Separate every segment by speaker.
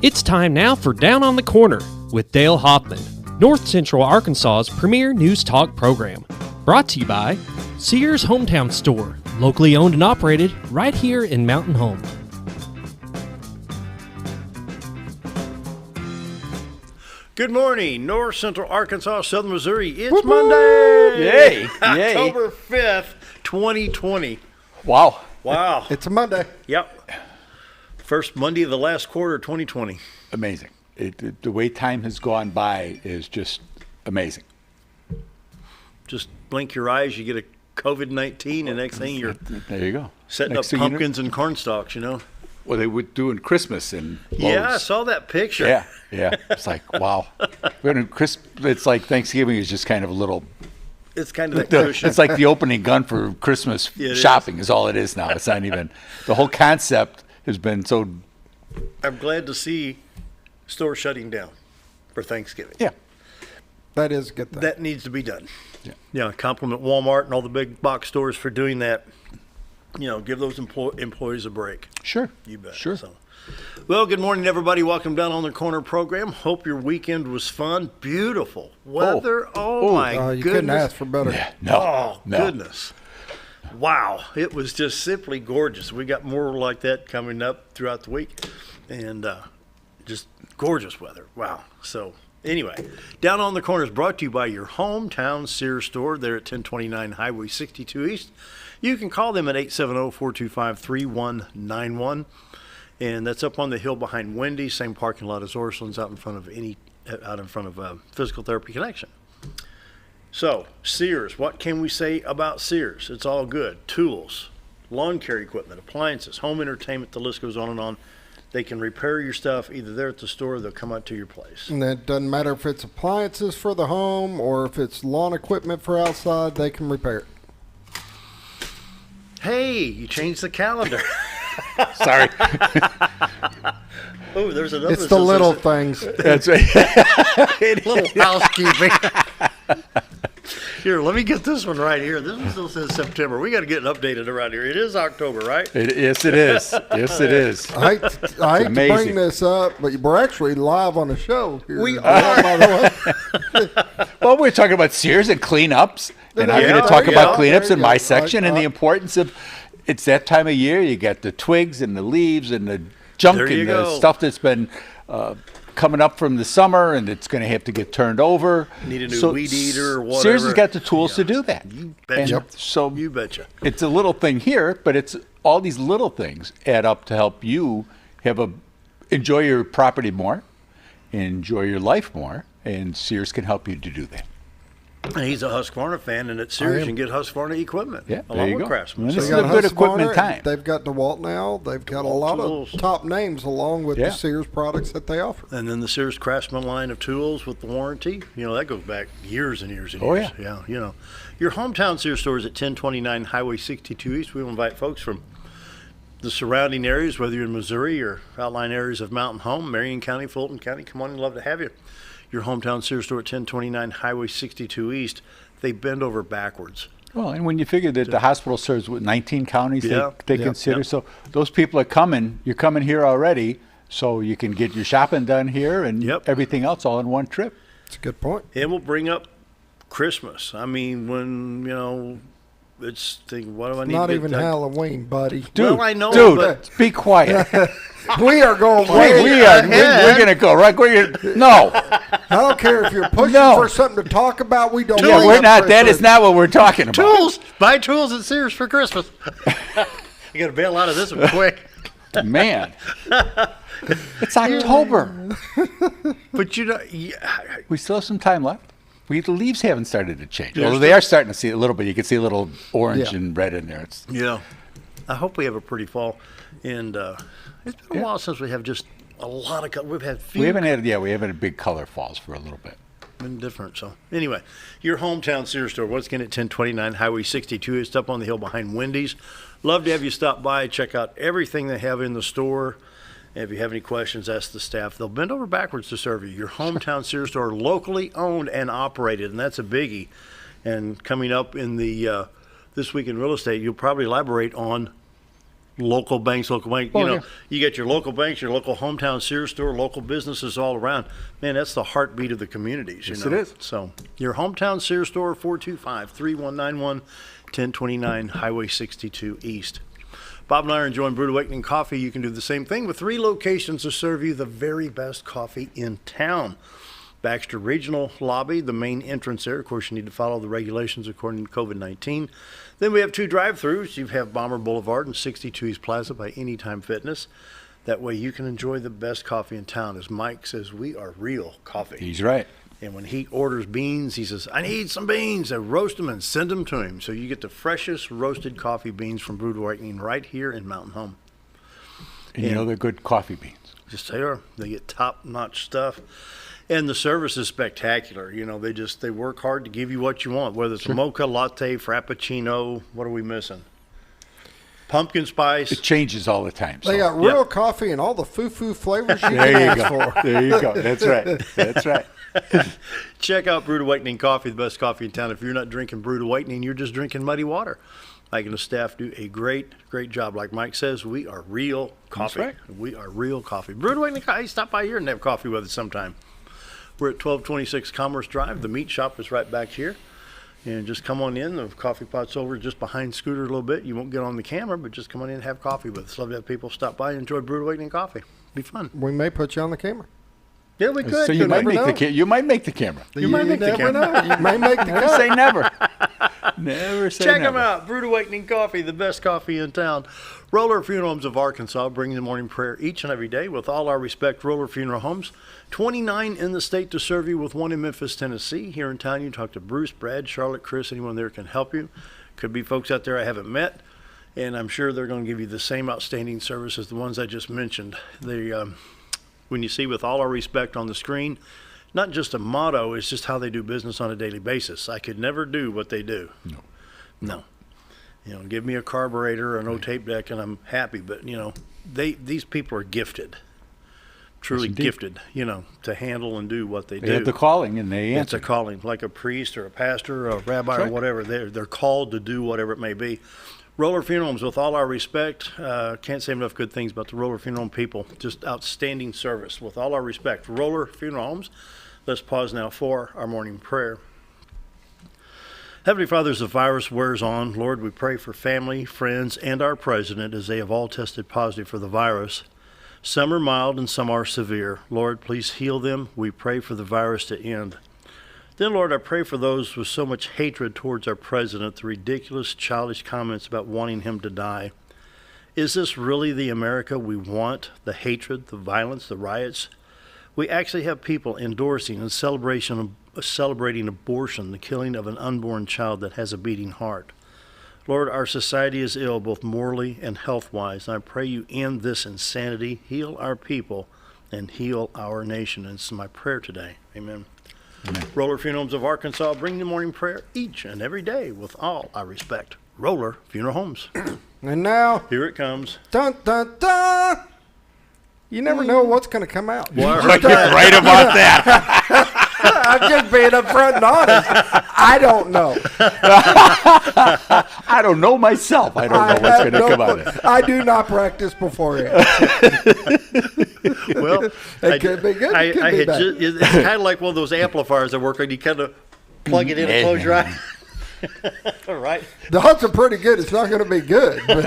Speaker 1: It's time now for Down on the Corner with Dale Hoffman, North Central Arkansas's premier news talk program. Brought to you by Sears Hometown Store, locally owned and operated right here in Mountain Home.
Speaker 2: Good morning, North Central Arkansas, Southern Missouri. It's Monday!
Speaker 3: Yay!
Speaker 2: October 5th, 2020.
Speaker 3: Wow.
Speaker 4: It's a Monday.
Speaker 2: Yep. First Monday of the last quarter of 2020.
Speaker 3: Amazing. The way time has gone by is just amazing.
Speaker 2: Just blink your eyes, you get a COVID-19, and next thing you're
Speaker 3: There you go.
Speaker 2: setting
Speaker 3: Next
Speaker 2: up
Speaker 3: thing you know-
Speaker 2: pumpkins and corn stalks, you know?
Speaker 3: Well, they were doing Christmas in Lowe's.
Speaker 2: Yeah, I saw that picture.
Speaker 3: Yeah. It's like, wow. It's like Thanksgiving is just kind of a little.
Speaker 2: It's kind of that cushion.
Speaker 3: It's like the opening gun for Christmas
Speaker 2: It
Speaker 3: shopping is all it is now. It's not even. The whole concept has been so.
Speaker 2: I'm glad to see stores shutting down for Thanksgiving.
Speaker 3: Yeah.
Speaker 4: That is a good thing.
Speaker 2: That needs to be done.
Speaker 3: Yeah.
Speaker 2: Compliment Walmart and all the big box stores for doing that. You know, give those employees a break.
Speaker 3: Sure.
Speaker 2: You bet.
Speaker 3: Sure.
Speaker 2: So, well, good morning, everybody. Welcome down on the corner program. Hope your weekend was fun. Beautiful weather. Oh my
Speaker 4: you
Speaker 2: goodness.
Speaker 4: couldn't ask for better.
Speaker 3: Yeah. No.
Speaker 2: Goodness. Wow. It was just simply gorgeous. We got more like that coming up throughout the week. And just gorgeous weather. Wow. So, anyway, Down on the Corner is brought to you by your hometown Sears store. They're at 1029 Highway 62 East. You can call them at 870-425-3191. And that's up on the hill behind Wendy's, same parking lot as Orsolin's, out in front of Physical Therapy Connection. So, Sears, what can we say about Sears? It's all good. Tools, lawn care equipment, appliances, home entertainment, the list goes on and on. They can repair your stuff either there at the store or they'll come out to your place.
Speaker 4: And it doesn't matter if it's appliances for the home or if it's lawn equipment for outside, they can repair it.
Speaker 2: Hey, you changed the calendar.
Speaker 3: Sorry.
Speaker 2: Oh, there's another.
Speaker 4: It's the little things.
Speaker 3: That's right.
Speaker 2: Little housekeeping. Here, let me get this one right here. This one still says September. We got to get it updated around here. It is October, right?
Speaker 3: Yes, it is. Yes, it is.
Speaker 4: I hate to bring this up, but we're actually live on the show here.
Speaker 2: We
Speaker 4: by the way.
Speaker 3: Well, we're talking about Sears and cleanups, and I'm going to talk about cleanups in my section and the importance of. It's that time of year. You got the twigs and the leaves and the junk and the stuff that's been coming up from the summer, and it's going to have to get turned over.
Speaker 2: Need a new weed eater or whatever.
Speaker 3: Sears has got the tools to do that.
Speaker 2: You betcha.
Speaker 3: So
Speaker 2: you betcha.
Speaker 3: It's a little thing here, but it's all these little things add up to help you enjoy your property more, enjoy your life more, and Sears can help you to do that.
Speaker 2: And he's a Husqvarna fan, and at Sears you can get Husqvarna equipment.
Speaker 3: Yeah,
Speaker 2: along with Craftsman.
Speaker 3: Well,
Speaker 2: So
Speaker 3: this
Speaker 4: They
Speaker 3: is a
Speaker 4: got
Speaker 3: good
Speaker 4: Husqvarna,
Speaker 3: equipment time.
Speaker 4: They've got DeWalt now. They've got a lot
Speaker 2: tools.
Speaker 4: of top names along with the Sears products that they offer.
Speaker 2: And then the Sears Craftsman line of tools with the warranty, that goes back years and years and
Speaker 3: Oh,
Speaker 2: years.
Speaker 3: yeah.
Speaker 2: Yeah, your hometown Sears store is at 1029 Highway 62 East. We will invite folks from the surrounding areas, whether you're in Missouri or outlying areas of Mountain Home, Marion County, Fulton County. Come on, we'd love to have you. Your hometown Sears store at 1029 Highway 62 East. They bend over backwards.
Speaker 3: Well, and when you figure that the hospital serves with 19 counties, they consider.
Speaker 2: Yeah.
Speaker 3: So those people are coming. You're coming here already, so you can get your shopping done here and everything else all in one trip.
Speaker 4: That's a good point.
Speaker 2: And we'll bring up Christmas. I mean, when, it's thinking, what do I need
Speaker 4: Not
Speaker 2: to
Speaker 4: even Halloween, buddy.
Speaker 3: Dude,
Speaker 2: Well, I know,
Speaker 3: dude, be quiet.
Speaker 4: We are going
Speaker 3: We're going to go right where No.
Speaker 4: I don't care if you're pushing
Speaker 3: No.
Speaker 4: for something to talk about. We don't.
Speaker 3: Yeah, we're not. That is not what we're talking about.
Speaker 2: Tools. Buy tools at Sears for Christmas. You got to bail out of this one quick.
Speaker 3: Man. It's October.
Speaker 2: But
Speaker 3: We still have some time left. The leaves haven't started to change.
Speaker 2: They're
Speaker 3: Although they are starting to see a little bit. You can see a little orange and red in there.
Speaker 2: I hope we have a pretty fall. And it's been a while since we have just a lot of. We've had few.
Speaker 3: We haven't had big color falls for a little bit.
Speaker 2: Been different. So anyway, your hometown Sears store, once again at 1029 Highway 62. It's up on the hill behind Wendy's. Love to have you stop by, check out everything they have in the store. And if you have any questions, ask the staff. They'll bend over backwards to serve you. Your hometown Sears store, locally owned and operated, and that's a biggie. And coming up in the This Week in Real Estate, you'll probably elaborate on local banks. You get your local banks, your local hometown Sears store, local businesses all around. Man, that's the heartbeat of the communities.
Speaker 3: Yes, it is.
Speaker 2: So your hometown Sears store, 425-3191, 1029 Highway 62 East. Bob and I are enjoying Brewed Awakening Coffee. You can do the same thing with 3 locations to serve you the very best coffee in town. Baxter Regional Lobby, the main entrance there. Of course, you need to follow the regulations according to COVID-19. Then we have 2 drive-thrus. You have Bomber Boulevard and 62 East Plaza by Anytime Fitness. That way you can enjoy the best coffee in town. As Mike says, we are real coffee.
Speaker 3: He's right.
Speaker 2: And when he orders beans, he says, I need some beans. I roast them and send them to him. So you get the freshest roasted coffee beans from Brewed Awakening right here in Mountain Home.
Speaker 3: And you know they're good coffee beans.
Speaker 2: Just they are. They get top-notch stuff. And the service is spectacular. You know, they work hard to give you what you want, whether it's a mocha, latte, frappuccino. What are we missing? Pumpkin spice.
Speaker 3: It changes all the time.
Speaker 4: They got real coffee and all the foo-foo flavors you
Speaker 3: there
Speaker 4: can
Speaker 3: you
Speaker 4: ask
Speaker 3: go.
Speaker 4: for.
Speaker 3: There you go. That's right. That's right.
Speaker 2: Check out Brewed Awakening Coffee, the best coffee in town. If you're not drinking Brewed Awakening, you're just drinking muddy water. Mike and the staff do a great job. Like Mike says, we are real coffee.
Speaker 3: That's right.
Speaker 2: We are real coffee. Brewed Awakening Coffee. Hey, stop by here and have coffee with us sometime. We're at 1226 Commerce Drive. The meat shop is right back here. And just come on in. The coffee pot's over just behind Scooter a little bit. You won't get on the camera, but just come on in and have coffee with us. Love to have people stop by and enjoy Brewed Awakening Coffee. Be fun.
Speaker 4: We may put you on the camera.
Speaker 2: Yeah, we could.
Speaker 3: So you might make the camera.
Speaker 2: You might make the camera.
Speaker 4: Know. You may make the
Speaker 3: Never
Speaker 4: cut.
Speaker 3: say never. Never say
Speaker 2: Check
Speaker 3: never.
Speaker 2: them out. Brewed Awakening Coffee, the best coffee in town. Roller Funeral Homes of Arkansas bringing the morning prayer each and every day. With all our respect, Roller Funeral Homes, 29 in the state to serve you, with 1 in Memphis, Tennessee. Here in town, you talk to Bruce, Brad, Charlotte, Chris, anyone there can help you. Could be folks out there I haven't met, and I'm sure they're going to give you the same outstanding service as the ones I just mentioned. When you see with all our respect on the screen, not just a motto, it's just how they do business on a daily basis. I could never do what they do. No. You know, give me a carburetor or an O-tape deck and I'm happy. But, you know, these people are gifted, truly gifted, you know, to handle and do what they do.
Speaker 3: They have the calling and they answer.
Speaker 2: It's a calling, like a priest or a pastor or a rabbi or whatever. They're called to do whatever it may be. Roller Funeral Homes, with all our respect, can't say enough good things about the Roller Funeral Home people. Just outstanding service. With all our respect, Roller Funeral Homes. Let's pause now for our morning prayer. Heavenly Father, as the virus wears on, Lord, we pray for family, friends, and our president as they have all tested positive for the virus. Some are mild and some are severe. Lord, please heal them. We pray for the virus to end. Then, Lord, I pray for those with so much hatred towards our president, the ridiculous, childish comments about wanting him to die. Is this really the America we want? The hatred, the violence, the riots? We actually have people endorsing and celebrating abortion, the killing of an unborn child that has a beating heart. Lord, our society is ill, both morally and health-wise, and I pray you end this insanity, heal our people, and heal our nation. And it's my prayer today. Amen. Amen. Roller Funeral Homes of Arkansas, bring the morning prayer each and every day with all I respect. Roller Funeral Homes.
Speaker 4: And now,
Speaker 2: here it comes.
Speaker 4: Dun, dun, dun. You never know what's going to come out.
Speaker 3: Well, you're right about that.
Speaker 4: I'm just being upfront and honest. I don't know.
Speaker 3: I don't know myself. I don't know what's going to come out of it.
Speaker 4: I do not practice beforehand.
Speaker 2: Well,
Speaker 4: it could be good. It could be bad.
Speaker 2: It's kind of like one of those amplifiers that work on. You kind of plug it in and close your eye. All right.
Speaker 4: The odds are pretty good. It's not going to be good, but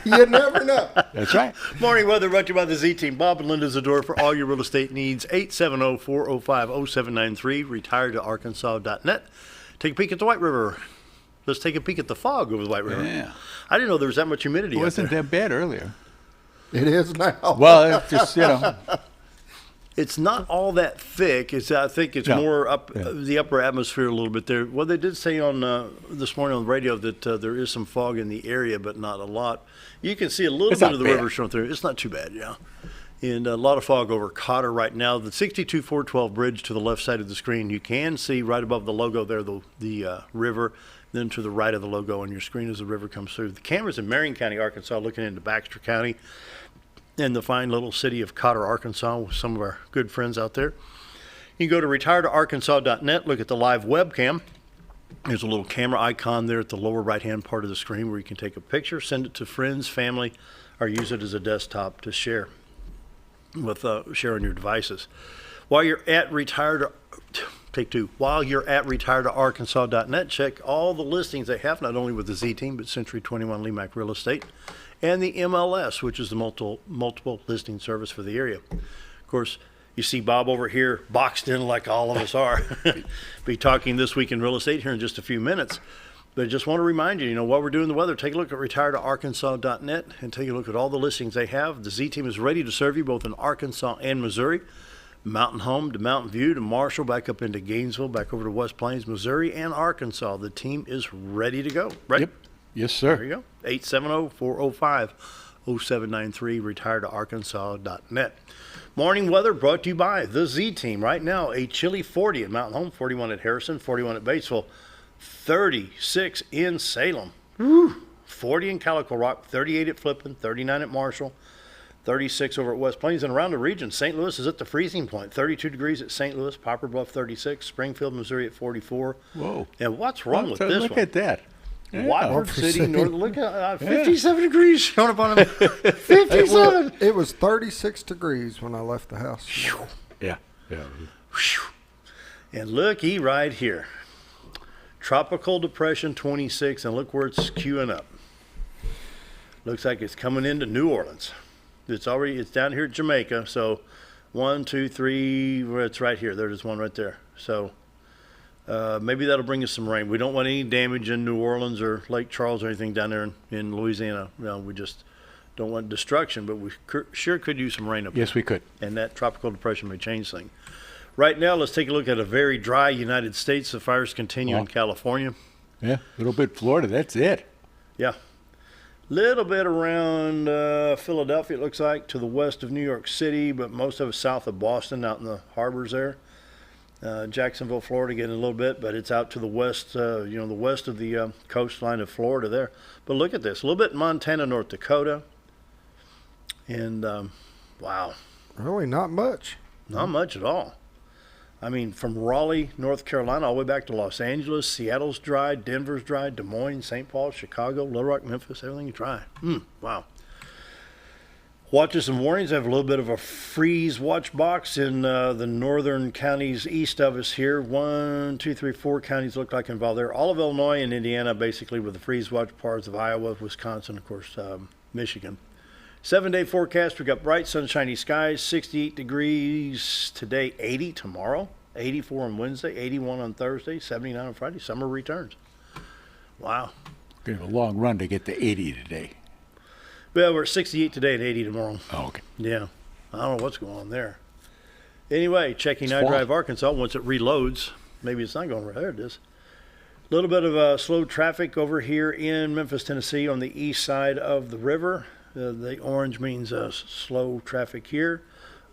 Speaker 4: you never know.
Speaker 3: That's right.
Speaker 2: Morning weather brought to you by the Z-Team. Bob and Linda Zdora for all your real estate needs. 870-405-0793. Retired2Arkansas.net. Take a peek at the White River. Let's take a peek at the fog over the White River.
Speaker 3: Yeah.
Speaker 2: I didn't know there was that much humidity.
Speaker 3: It
Speaker 2: out
Speaker 3: wasn't
Speaker 2: there.
Speaker 3: that bad earlier.
Speaker 4: It is now.
Speaker 3: Well, it's just, you know.
Speaker 2: It's not all that thick. I think it's more up the upper atmosphere a little bit there. Well, they did say on this morning on the radio that there is some fog in the area, but not a lot. You can see a little bit of the river showing through. It's not too bad, yeah. And a lot of fog over Cotter right now. The 62412 bridge to the left side of the screen, you can see right above the logo there the river. Then to the right of the logo on your screen as the river comes through. The camera's in Marion County, Arkansas, looking into Baxter County and the fine little city of Cotter, Arkansas, with some of our good friends out there. You can go to retired2Arkansas.net, look at the live webcam. There's a little camera icon there at the lower right-hand part of the screen where you can take a picture, send it to friends, family, or use it as a desktop to share on your devices. While you're at retiredarkansas.net, check all the listings they have, not only with the Z Team, but Century 21 LeMac Real Estate, and the MLS, which is the multiple listing service for the area. Of course, you see Bob over here boxed in like all of us are. Be talking this week in real estate here in just a few minutes. But I just want to remind you, while we're doing the weather, take a look at retiredarkansas.net and take a look at all the listings they have. The Z Team is ready to serve you both in Arkansas and Missouri. Mountain Home to Mountain View to Marshall, back up into Gainesville, back over to West Plains, Missouri, and Arkansas. The team is ready to go. Right?
Speaker 3: Yep. Yes, sir.
Speaker 2: There you go. 870-405-0793, retiredarkansas.net. Morning weather brought to you by the Z Team. Right now, a chilly 40 at Mountain Home, 41 at Harrison, 41 at Batesville, 36 in Salem, 40 in Calico Rock, 38 at Flippin, 39 at Marshall, 36 over at West Plains, and around the region, St. Louis is at the freezing point. 32 degrees at St. Louis, Poplar Bluff 36, Springfield, Missouri at 44.
Speaker 3: Whoa.
Speaker 2: And what's wrong with this
Speaker 3: Look
Speaker 2: one?
Speaker 3: at that. Yeah.
Speaker 2: Watford City, look at 57 degrees showing up on them. 57.
Speaker 4: It was 36 degrees when I left the house.
Speaker 3: Yeah.
Speaker 2: And looky right here. Tropical Depression 26, and look where it's queuing up. Looks like it's coming into New Orleans. It's down here at Jamaica. So 1, 2, 3, it's right here. There's one right there. So maybe that'll bring us some rain. We don't want any damage in New Orleans or Lake Charles or anything down there in Louisiana. We just don't want destruction, but we sure could use some rain up there.
Speaker 3: Yes, we could.
Speaker 2: And that tropical depression may change things. Right now, let's take a look at a very dry United States. The fires continue in California.
Speaker 3: Yeah, a little bit Florida. That's it.
Speaker 2: Yeah. Little bit around Philadelphia, it looks like, to the west of New York City, but most of it south of Boston, out in the harbors there. Jacksonville, Florida, getting a little bit, but it's out to the west, the west of the coastline of Florida there. But look at this, a little bit in Montana, North Dakota. And, wow.
Speaker 4: Really not much.
Speaker 2: Not much at all. I mean, from Raleigh, North Carolina, all the way back to Los Angeles, Seattle's dry, Denver's dry, Des Moines, St. Paul, Chicago, Little Rock, Memphis, everything is dry. Wow. Watches and warnings. I have a little bit of a freeze watch box in the northern counties east of us here. 1, 2, 3, 4 counties look like involved there. All of Illinois and Indiana, basically, with the freeze watch, parts of Iowa, Wisconsin, of course, Michigan. 7-day forecast, we got bright sunshiny skies, 68 degrees today, 80 tomorrow, 84 on Wednesday, 81 on Thursday, 79 on Friday. Summer returns. Wow.
Speaker 3: We have a long run to get to 80 today.
Speaker 2: Well, we're at 68 today and 80 tomorrow.
Speaker 3: Oh, okay.
Speaker 2: Yeah. I don't know what's going on there. Anyway, checking
Speaker 3: It's
Speaker 2: iDrive
Speaker 3: fall.
Speaker 2: Arkansas. Once it reloads, maybe it's not going right. There it is. A little bit of slow traffic over here in Memphis, Tennessee on the east side of the river. The orange means slow traffic here.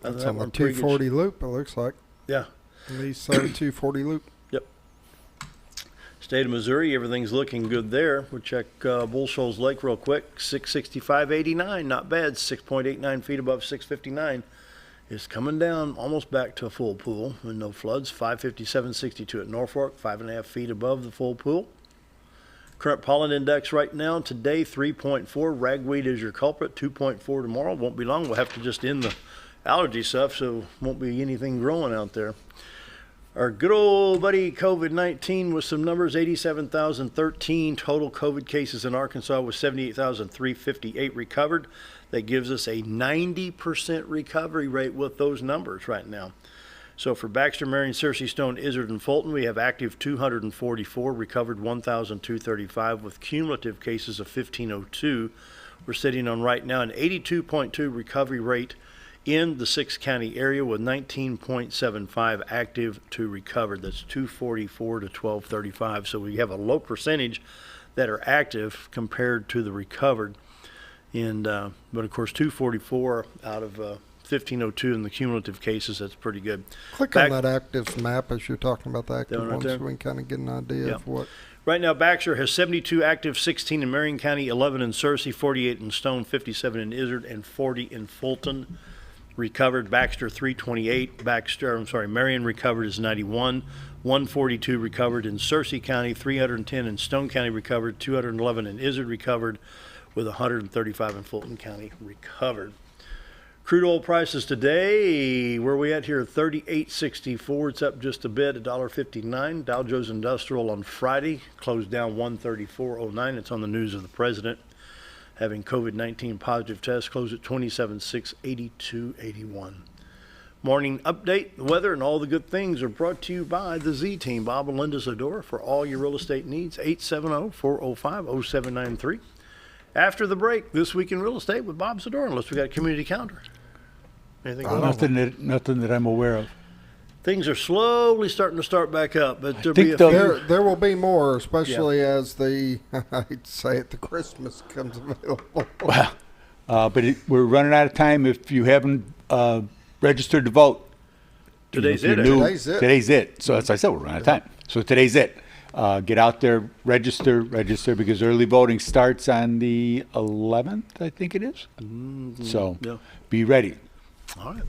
Speaker 4: That's on the 240 loop, it looks like.
Speaker 2: Yeah.
Speaker 4: On the east side of 240 loop.
Speaker 2: Yep. State of Missouri, everything's looking good there. We'll check Bull Shoals Lake real quick. 665.89, not bad. 6.89 feet above 659. It's coming down almost back to a full pool with no floods. 557.62 at Norfolk, 5.5 feet above the full pool. Current pollen index right now, today 3.4. Ragweed is your culprit, 2.4 tomorrow. Won't be long. We'll have to just end the allergy stuff, so won't be anything growing out there. Our good old buddy COVID-19 with some numbers, 87,013 total COVID cases in Arkansas with 78,358 recovered. That gives us a 90% recovery rate with those numbers right now. So for Baxter, Marion, Searcy, Stone, Izzard, and Fulton, we have active 244, recovered 1,235 with cumulative cases of 1,502. We're sitting on right now an 82.2 recovery rate in the 6-county area with 19.75 active to recovered. That's 244 to 1,235. So we have a low percentage that are active compared to the recovered. And but of course 244 out of 1,502 in the cumulative cases. That's pretty good.
Speaker 4: Click on that active map as you're talking about the active
Speaker 2: right
Speaker 4: ones,
Speaker 2: there.
Speaker 4: so we can kind of get an idea of what.
Speaker 2: Right now, Baxter has 72 active, 16 in Marion County, 11 in Searcy, 48 in Stone, 57 in Izzard, and 40 in Fulton. Recovered, Baxter 328. Marion recovered is 91. 142 recovered in Searcy County, 310 in Stone County recovered, 211 in Izard recovered, with 135 in Fulton County recovered. Crude oil prices today, where we at here, 38.64. It's up just a bit, $1.59. Dow Jones Industrial on Friday closed down 134.09. It's on the news of the president having COVID-19 positive tests, closed at 27.6, 82.81. Morning update, the weather, and all the good things are brought to you by the Z Team. Bob and Linda Zdora for all your real estate needs, 870-405-0793. After the break, This Week in Real Estate with Bob Zdora, unless we got a community calendar. Anything going on?
Speaker 3: Nothing that I'm aware of.
Speaker 2: Things are slowly starting to start back up, but
Speaker 4: there will be more, especially as I hate to say it, the Christmas comes available.
Speaker 3: Well, but we're running out of time. If you haven't registered to vote,
Speaker 2: today's it.
Speaker 3: Today's it. So as I said, we're running out of time. So today's it. Get out there, register, because early voting starts on the 11th, I think it is. Mm-hmm. So Be ready.
Speaker 2: All right.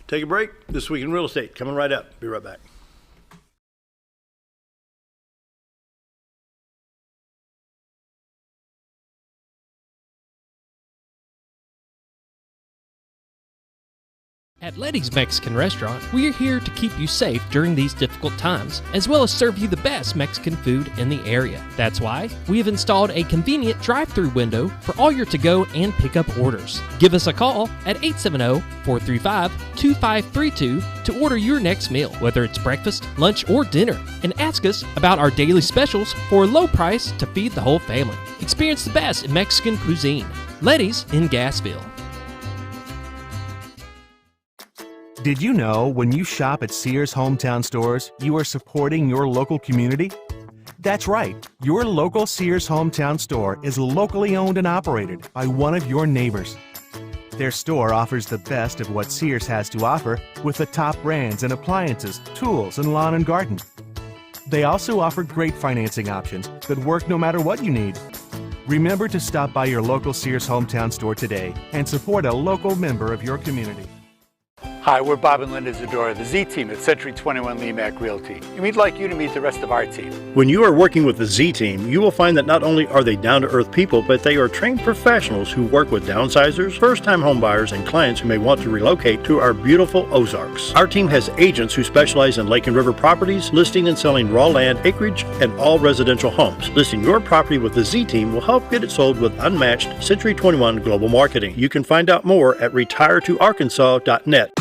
Speaker 2: Take a break. This Week in Real Estate coming right up. Be right back.
Speaker 1: At Letty's Mexican Restaurant, we're here to keep you safe during these difficult times, as well as serve you the best Mexican food in the area. That's why we have installed a convenient drive-through window for all your to-go and pickup orders. Give us a call at 870-435-2532 to order your next meal, whether it's breakfast, lunch, or dinner, and ask us about our daily specials for a low price to feed the whole family. Experience the best in Mexican cuisine. Letty's in Gassville.
Speaker 5: Did you know when you shop at Sears Hometown Stores, you are supporting your local community? That's right. Your local Sears Hometown Store is locally owned and operated by one of your neighbors. Their store offers the best of what Sears has to offer with the top brands in appliances, tools, and lawn and garden. They also offer great financing options that work no matter what you need. Remember to stop by your local Sears Hometown Store today and support a local member of your community.
Speaker 3: Hi, we're Bob and Linda Zdora, the Z Team at Century 21 LeMac Realty, and we'd like you to meet the rest of our team.
Speaker 2: When you are working with the Z Team, you will find that not only are they down-to-earth people, but they are trained professionals who work with downsizers, first-time homebuyers, and clients who may want to relocate to our beautiful Ozarks. Our team has agents who specialize in lake and river properties, listing and selling raw land, acreage, and all residential homes. Listing your property with the Z Team will help get it sold with unmatched Century 21 global marketing. You can find out more at retiretoarkansas.net.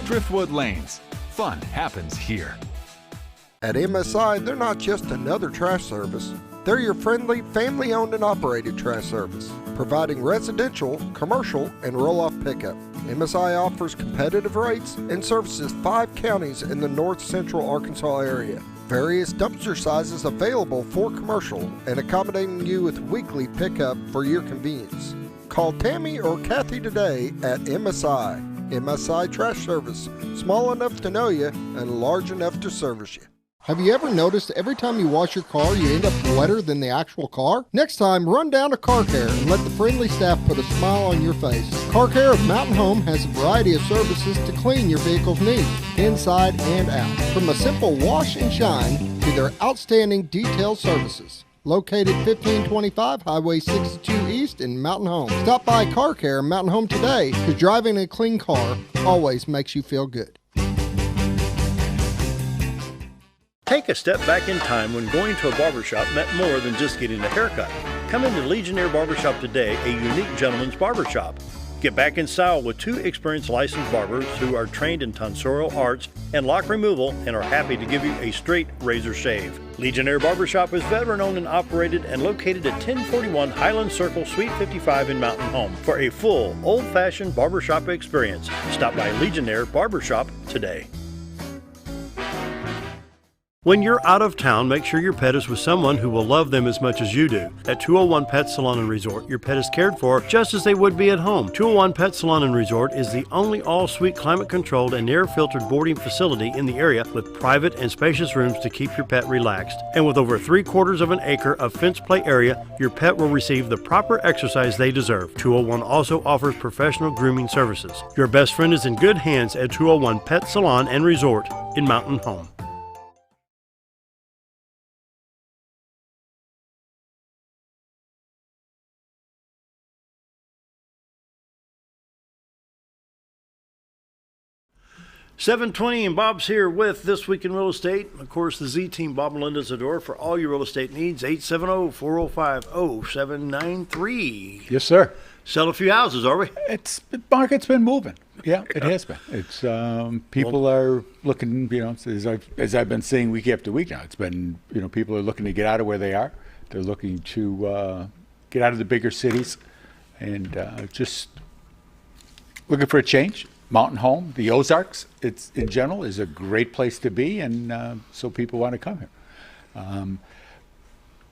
Speaker 6: Driftwood Lanes. Fun happens here.
Speaker 4: At MSI, they're not just another trash service. They're your friendly, family-owned and operated trash service, providing residential, commercial, and roll-off pickup. MSI offers competitive rates and services 5 counties in the north central Arkansas area. Various dumpster sizes available for commercial and accommodating you with weekly pickup for your convenience. Call Tammy or Kathy today at MSI. MSI Trash Service, small enough to know you and large enough to service you. Have you ever noticed every time you wash your car, you end up wetter than the actual car? Next time, run down to Car Care and let the friendly staff put a smile on your face. Car Care of Mountain Home has a variety of services to clean your vehicle's needs, inside and out. From a simple wash and shine to their outstanding detailed services. Located 1525 Highway 62 East in Mountain Home. Stop by Car Care in Mountain Home today, because driving a clean car always makes you feel good.
Speaker 2: Take a step back in time when going to a barbershop meant more than just getting a haircut. Come into Legionnaire Barbershop today, a unique gentleman's barbershop. Get back in style with 2 experienced licensed barbers who are trained in tonsorial arts and lock removal and are happy to give you a straight razor shave. Legionnaire Barbershop is veteran-owned and operated and located at 1041 Highland Circle, Suite 55 in Mountain Home. For a full, old-fashioned barbershop experience, stop by Legionnaire Barbershop today. When you're out of town, make sure your pet is with someone who will love them as much as you do. At 201 Pet Salon and Resort, your pet is cared for just as they would be at home. 201 Pet Salon and Resort is the only all-suite climate-controlled and air-filtered boarding facility in the area with private and spacious rooms to keep your pet relaxed. And with over 3/4 of an acre of fenced play area, your pet will receive the proper exercise they deserve. 201 also offers professional grooming services. Your best friend is in good hands at 201 Pet Salon and Resort in Mountain Home. $7:20 and Bob's here with This Week in Real Estate. Of course, the Z Team, Bob and Linda Zdora, for all your real estate needs. 870-405-0793.
Speaker 3: Yes, sir.
Speaker 2: Sell a few houses, are we?
Speaker 3: The market's been moving. Yeah, it has been. It's people are looking. As I've been seeing week after week now. It's been people are looking to get out of where they are. They're looking to get out of the bigger cities, and just looking for a change. Mountain Home, the Ozarks, it's in general is a great place to be, and so people want to come here.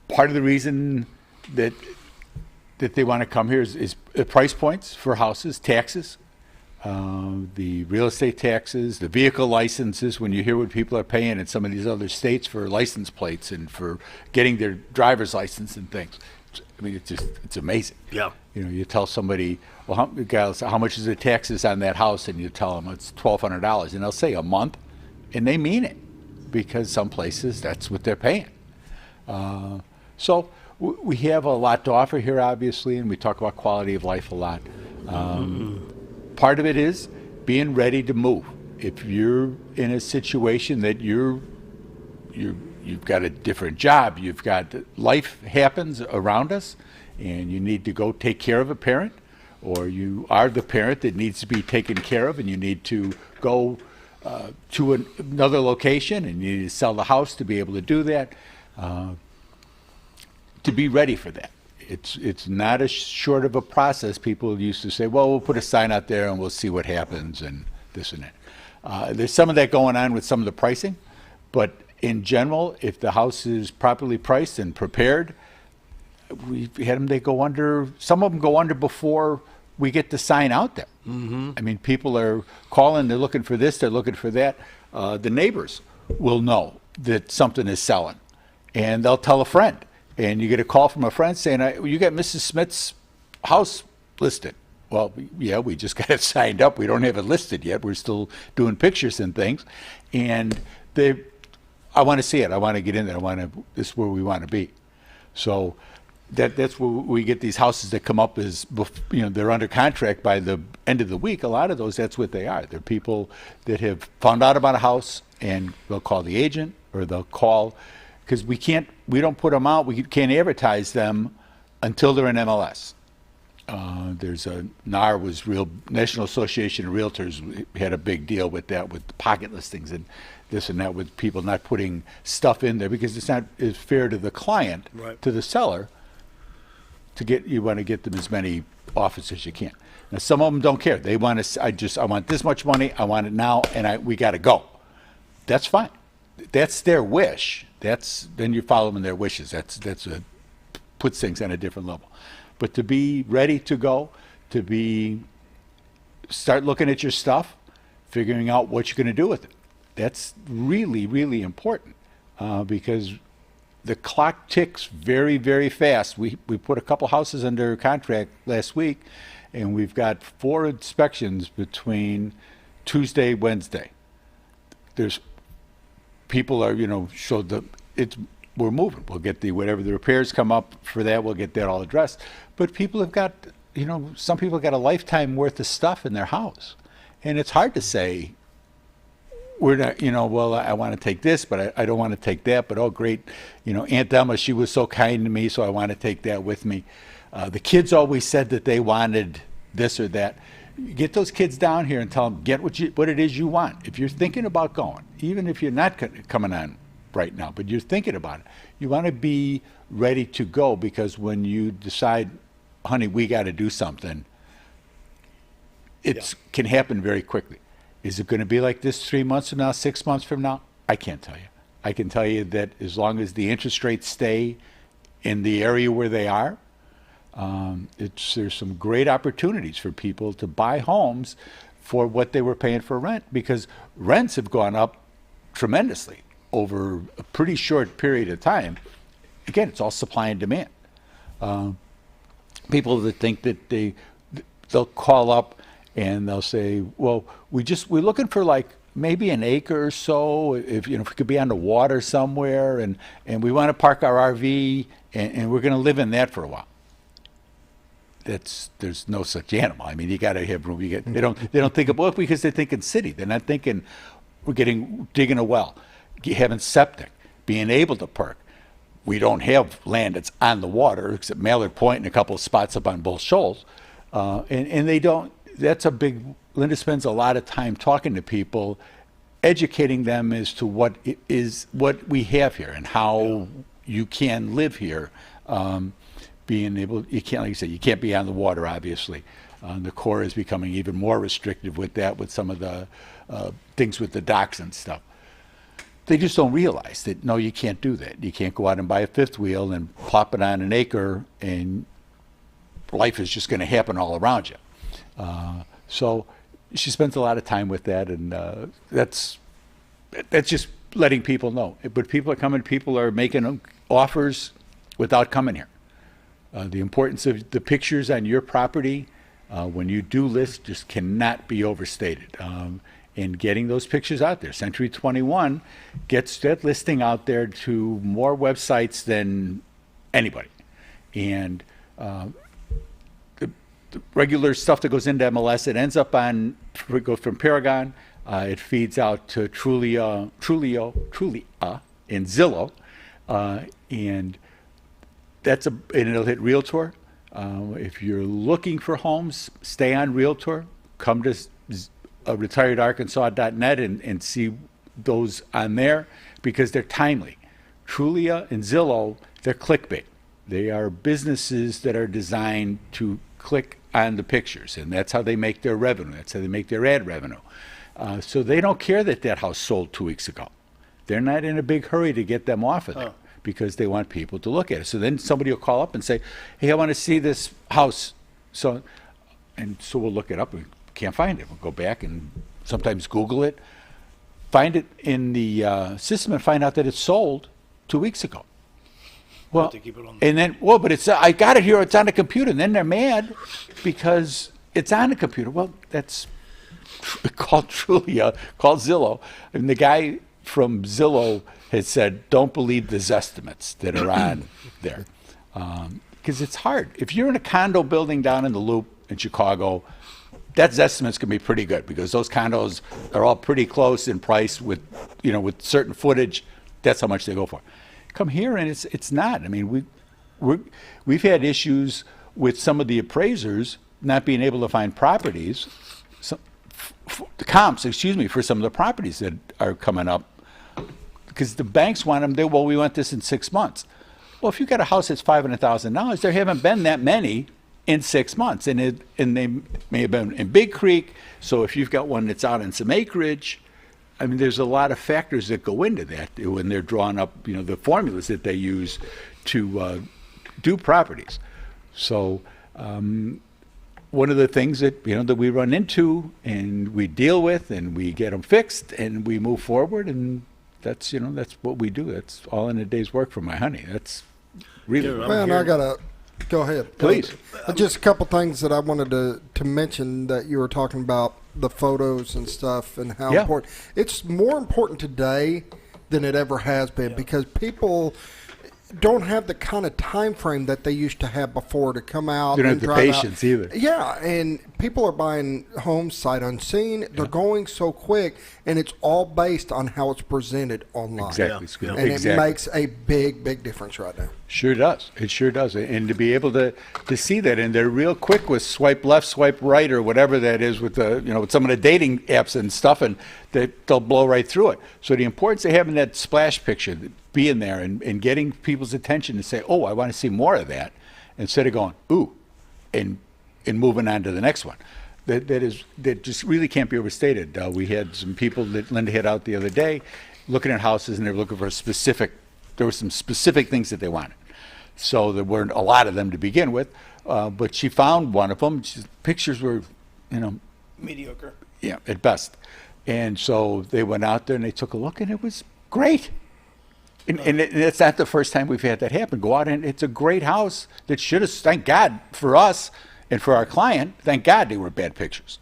Speaker 3: Part of the reason that they want to come here is price points for houses, taxes, the real estate taxes, the vehicle licenses. When you hear what people are paying in some of these other states for license plates and for getting their driver's license and things, I mean, it's amazing.
Speaker 2: Yeah.
Speaker 3: You tell somebody, well, how much is the taxes on that house? And you tell them it's $1,200. And they'll say a month, and they mean it, because some places that's what they're paying. So we have a lot to offer here, obviously, and we talk about quality of life a lot. Part of it is being ready to move. If you're in a situation that you've got a different job, you've got life happens around us, and you need to go take care of a parent, or you are the parent that needs to be taken care of, and you need to go to another location, and you need to sell the house to be able to do that, to be ready for that. It's not as short of a process. People used to say, well, we'll put a sign out there and we'll see what happens and this and that. There's some of that going on with some of the pricing, but in general, if the house is properly priced and prepared, we've had them, some of them go under before we get the sign out there. I mean, people are calling, they're looking for this, they're looking for that. The neighbors will know that something is selling, and they'll tell a friend. And you get a call from a friend saying, you got Mrs. Smith's house listed. Well, yeah, we just got it signed up. We don't have it listed yet. We're still doing pictures and things. And I want to see it. I want to get in there. This is where we want to be. So that's where we get these houses that come up as, they're under contract by the end of the week. A lot of those, that's what they are. They're people that have found out about a house, and they'll call the agent, or they'll call, because we don't put them out. We can't advertise them until they're in MLS. There's NAR was National Association of Realtors had a big deal with that, with the pocket listings and this and that, with people not putting stuff in there because it's not as fair to the client,
Speaker 2: right,
Speaker 3: to the seller. You want to get them as many offers as you can. Now, some of them don't care. They want to. I want this much money. I want it now, and we got to go. That's fine. That's their wish. Then you're following their wishes. Puts things on a different level. But to be ready to go, start looking at your stuff, figuring out what you're going to do with it. That's really, really important because the clock ticks very, very fast. We put a couple houses under contract last week, and we've got 4 inspections between Tuesday, Wednesday. There's people are, we're moving. We'll get whatever the repairs come up for that, we'll get that all addressed. But people have got, some people have got a lifetime worth of stuff in their house. And it's hard to say, we're not, well, I want to take this, but I don't want to take that. But, oh, great, Aunt Emma, she was so kind to me, so I want to take that with me. The kids always said that they wanted this or that. Get those kids down here and tell them, get what it is you want. If you're thinking about going, even if you're not coming on right now, but you're thinking about it, you want to be ready to go, because when you decide, honey, we got to do something, it can happen very quickly. Is it going to be like this 3 months from now, 6 months from now? I can't tell you. I can tell you that as long as the interest rates stay in the area where they are, there's some great opportunities for people to buy homes for what they were paying for rent, because rents have gone up tremendously over a pretty short period of time. Again, it's all supply and demand. People that think that they'll call up and they'll say, well, we're looking for like maybe an acre or so, if we could be on the water somewhere, and we want to park our RV and we're going to live in that for a while. There's no such animal. I mean, you got to have room. They don't think about it because they're thinking city. They're not thinking digging a well, having septic, being able to park. We don't have land that's on the water except Mallard Point and a couple of spots up on both shoals, and they don't. That's a big. Linda spends a lot of time talking to people, educating them as to what we have here and how you can live here. Being able, you can't, like you said, you can't be on the water, obviously. The Corps is becoming even more restrictive with that, with some of the things with the docks and stuff. They just don't realize that, no, you can't do that. You can't go out and buy a fifth wheel and plop it on an acre and life is just going to happen all around you. So she spends a lot of time with that, and that's just letting people know. But people are making offers without coming here. The importance of the pictures on your property when you do list just cannot be overstated. And getting those pictures out there. Century 21 gets that listing out there to more websites than anybody. And the regular stuff that goes into MLS, it ends up it goes from Paragon, it feeds out to Trulia and Zillow, and it'll hit Realtor. If you're looking for homes, stay on Realtor. Come to retiredarkansas.net and see those on there because they're timely. Trulia and Zillow, they're clickbait. They are businesses that are designed to click on the pictures, and that's how they make their revenue. That's how they make their ad revenue. So they don't care that house sold 2 weeks ago. They're not in a big hurry to get them off of there because they want people to look at it. So then somebody will call up and say, hey, I want to see this house. So we'll look it up. We can't find it. We'll go back and sometimes Google it, find it in the system and find out that it's sold 2 weeks ago. Well, but I got it here. It's on the computer. And then they're mad because it's on the computer. Well, that's called Trulia, called Zillow. And the guy from Zillow has said, don't believe the estimates that are on there. Because it's hard. If you're in a condo building down in the Loop in Chicago, that estimate's going to be pretty good because those condos are all pretty close in price with certain footage. That's how much they go for. Come here and it's not. I mean, we've had issues with some of the appraisers not being able to find properties, the comps, for some of the properties that are coming up because the banks want them. We want this in 6 months. Well, if you got a house that's $500,000, there haven't been that many in 6 months, and they may have been in Big Creek. So if you've got one that's out in some acreage, I mean, there's a lot of factors that go into that when they're drawing up, the formulas that they use to do properties. So one of the things that that we run into and we deal with and we get them fixed and we move forward, and that's that's what we do. That's all in a day's work for my honey. That's really.
Speaker 4: Man, I gotta go ahead,
Speaker 3: please.
Speaker 4: Just a couple things that I wanted to mention that you were talking about the photos and stuff and how important. It's more important today than it ever has been because people don't have the kind of time frame that they used to have before to come out.
Speaker 3: You don't have the patience either.
Speaker 4: Yeah, and people are buying homes sight unseen. They're going so quick, and it's all based on how it's presented online.
Speaker 3: Exactly.
Speaker 4: And it makes a big, big difference right now.
Speaker 3: Sure does. It sure does. And to be able to see that, and they're real quick with swipe left, swipe right, or whatever that is with the with some of the dating apps and stuff, and they'll blow right through it. So the importance of having that splash picture, being there and getting people's attention to say, oh, I want to see more of that, instead of going, ooh, and moving on to the next one. That just really can't be overstated. We had some people that Linda hit out the other day, looking at houses and they were looking for there were some specific things that they wanted. So there weren't a lot of them to begin with, but she found one of them. Pictures were,
Speaker 2: Mediocre.
Speaker 3: yeah, at best. And so they went out there and they took a look, and it was great. And it's not the first time we've had that happen. Go out and it's a great house that should have, thank God for us and for our client, thank God they were bad pictures.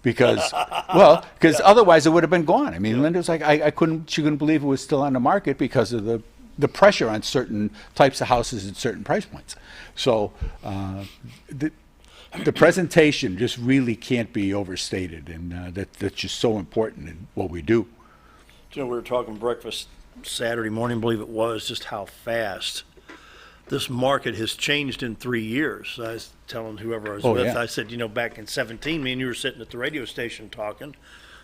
Speaker 3: Because otherwise it would have been gone. I mean, Linda was like, she couldn't believe it was still on the market because of the pressure on certain types of houses at certain price points. So the presentation just really can't be overstated, and that's just so important in what we do.
Speaker 2: We were talking breakfast Saturday morning, I believe it was, just how fast this market has changed in 3 years. I was telling whoever I was with,
Speaker 3: yeah.
Speaker 2: I said, back in 17, me and you were sitting at the radio station talking.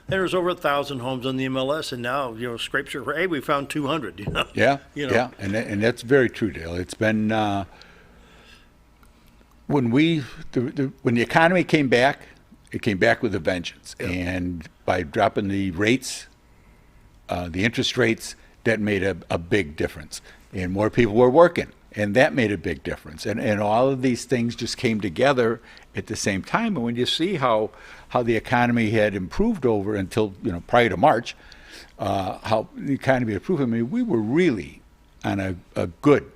Speaker 2: There was over 1,000 homes on the MLS, and now, scrapes are, hey, we found 200,
Speaker 3: Yeah, yeah, and that's very true, Dale. It's been, when the economy came back, it came back with a vengeance. Yeah. And by dropping the rates, the interest rates, that made a big difference. And more people were working, and that made a big difference. And all of these things just came together at the same time. And when you see how the economy had improved over until, prior to March, how the economy had improved, I mean, we were really on a good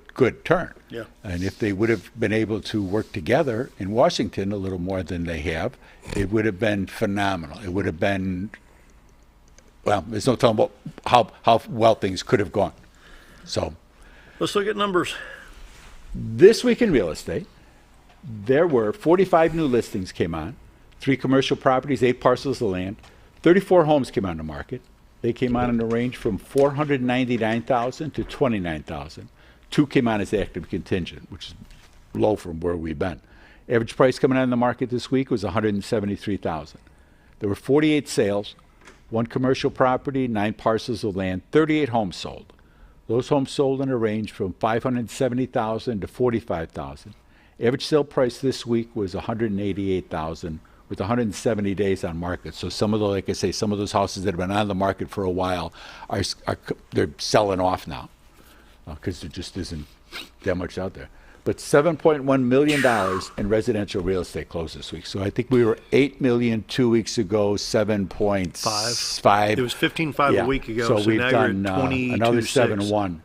Speaker 3: turn.
Speaker 2: Yeah.
Speaker 3: And if they would have been able to work together in Washington a little more than they have, it would have been phenomenal. It would have been, well, there's no telling how well things could have gone. So
Speaker 2: let's look at numbers.
Speaker 3: This week in real estate, there were 45 new listings came on, 3 commercial properties, 8 parcels of land, 34 homes came on the market. They came on in the range from $499,000 to $29,000. 2 came on as active contingent, which is low from where we've been. Average price coming on the market this week was $173,000. There were 48 sales, 1 commercial property, 9 parcels of land, 38 homes sold. Those homes sold in a range from $570,000 to $45,000. Average sale price this week was $188,000 with 170 days on market. So some of those houses that have been on the market for a while they're selling off now because there just isn't that much out there. But $7.1 million in residential real estate closed this week. So I think we were $8 million 2 weeks ago, 7.5.
Speaker 2: It was 15.5 a week ago.
Speaker 3: So we've
Speaker 2: now
Speaker 3: done
Speaker 2: you're at
Speaker 3: another 7.1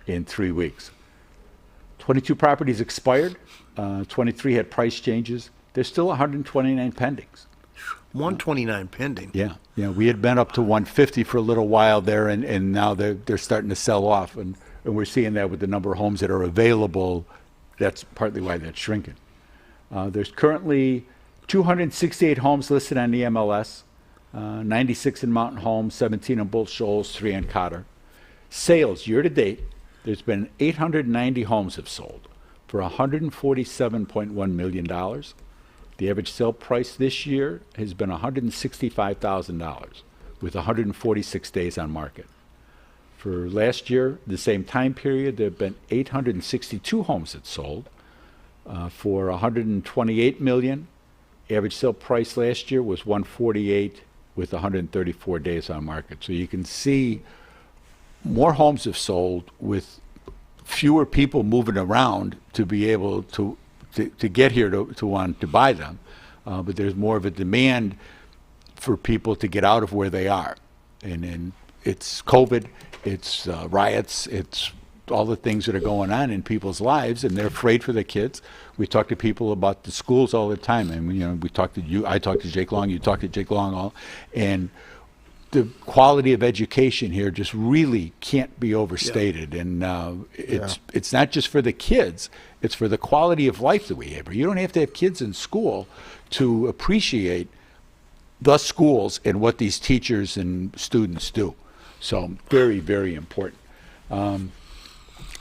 Speaker 3: in 3 weeks. 22 properties expired. 23 had price changes. There's still 129 pendings.
Speaker 2: 129 pending.
Speaker 3: Yeah. We had been up to 150 for a little while there, and now they're starting to sell off, and we're seeing that with the number of homes that are available. That's partly why that's shrinking. There's currently 268 homes listed on the MLS, 96 in Mountain Home, 17 in Bull Shoals, 3 in Cotter. Sales year to date, there's been 890 homes have sold for $147.1 million. The average sale price this year has been $165,000 with 146 days on market. For last year, the same time period, there have been 862 homes that sold for $128 million. Average sale price last year was $148 with 134 days on market. So you can see more homes have sold with fewer people moving around to be able to get here to want to buy them. But there's more of a demand for people to get out of where they are. And it's COVID, it's riots, it's all the things that are going on in people's lives, and they're afraid for their kids. We talk to people about the schools all the time, and we talk to you. I talk to Jake Long. You talk to Jake Long, and the quality of education here just really can't be overstated. Yeah. And it's not just for the kids; it's for the quality of life that we have. You don't have to have kids in school to appreciate the schools and what these teachers and students do. So very, very important.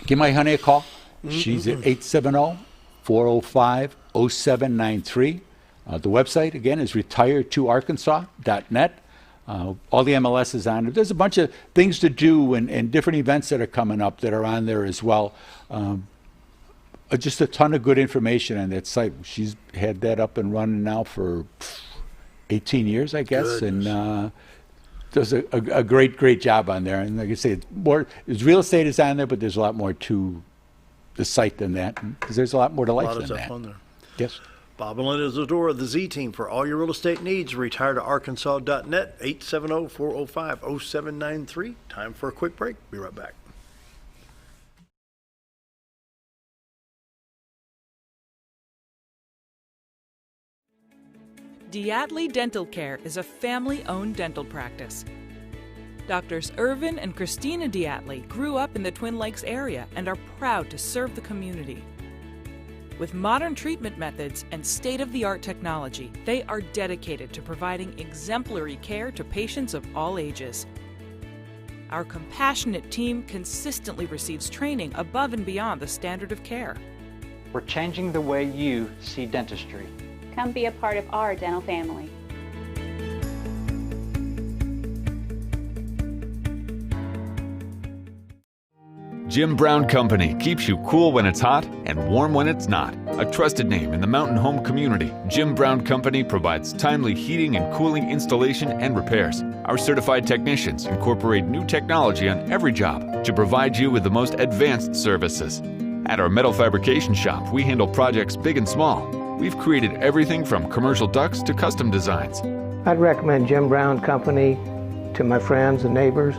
Speaker 3: Give my honey a call. She's at 870-405-0793. The website, again, is retired2arkansas.net. All the MLS is on. There's a bunch of things to do and different events that are coming up that are on there as well. Just a ton of good information on that site. She's had that up and running now for 18 years, I guess. Goodness. And does a great job on there. And like I say, it's real estate is on there, but there's a lot more to the site than that, because there's a lot more to life than that. A lot of stuff on there. Yes.
Speaker 2: Bob and Linda Zdora, the Z Team, for all your real estate needs. RetireToArkansas.net, 870-405-0793. Time for a quick break. Be right back.
Speaker 7: Diatley Dental Care is a family-owned dental practice. Doctors Irvin and Christina Diatley grew up in the Twin Lakes area and are proud to serve the community. With modern treatment methods and state-of-the-art technology, they are dedicated to providing exemplary care to patients of all ages. Our compassionate team consistently receives training above and beyond the standard of care.
Speaker 8: We're changing the way you see dentistry.
Speaker 9: Come be a part of our dental family.
Speaker 6: Jim Brown Company keeps you cool when it's hot and warm when it's not. A trusted name in the mountain home community, Jim Brown Company provides timely heating and cooling installation and repairs. Our certified technicians incorporate new technology on every job to provide you with the most advanced services. At our metal fabrication shop, we handle projects big and small. We've created everything from commercial ducts to custom designs.
Speaker 10: I'd recommend Jim Brown Company to my friends and neighbors.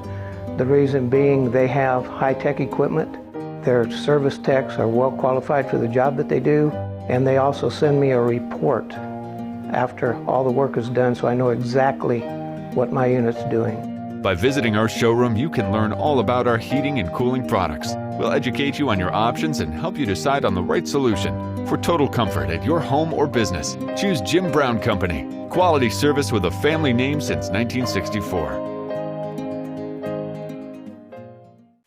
Speaker 10: The reason being they have high-tech equipment. Their service techs are well qualified for the job that they do, and they also send me a report after all the work is done so I know exactly what my unit's doing.
Speaker 6: By visiting our showroom, you can learn all about our heating and cooling products. We'll educate you on your options and help you decide on the right solution. For total comfort at your home or business, choose Jim Brown Company. Quality service with a family name since 1964.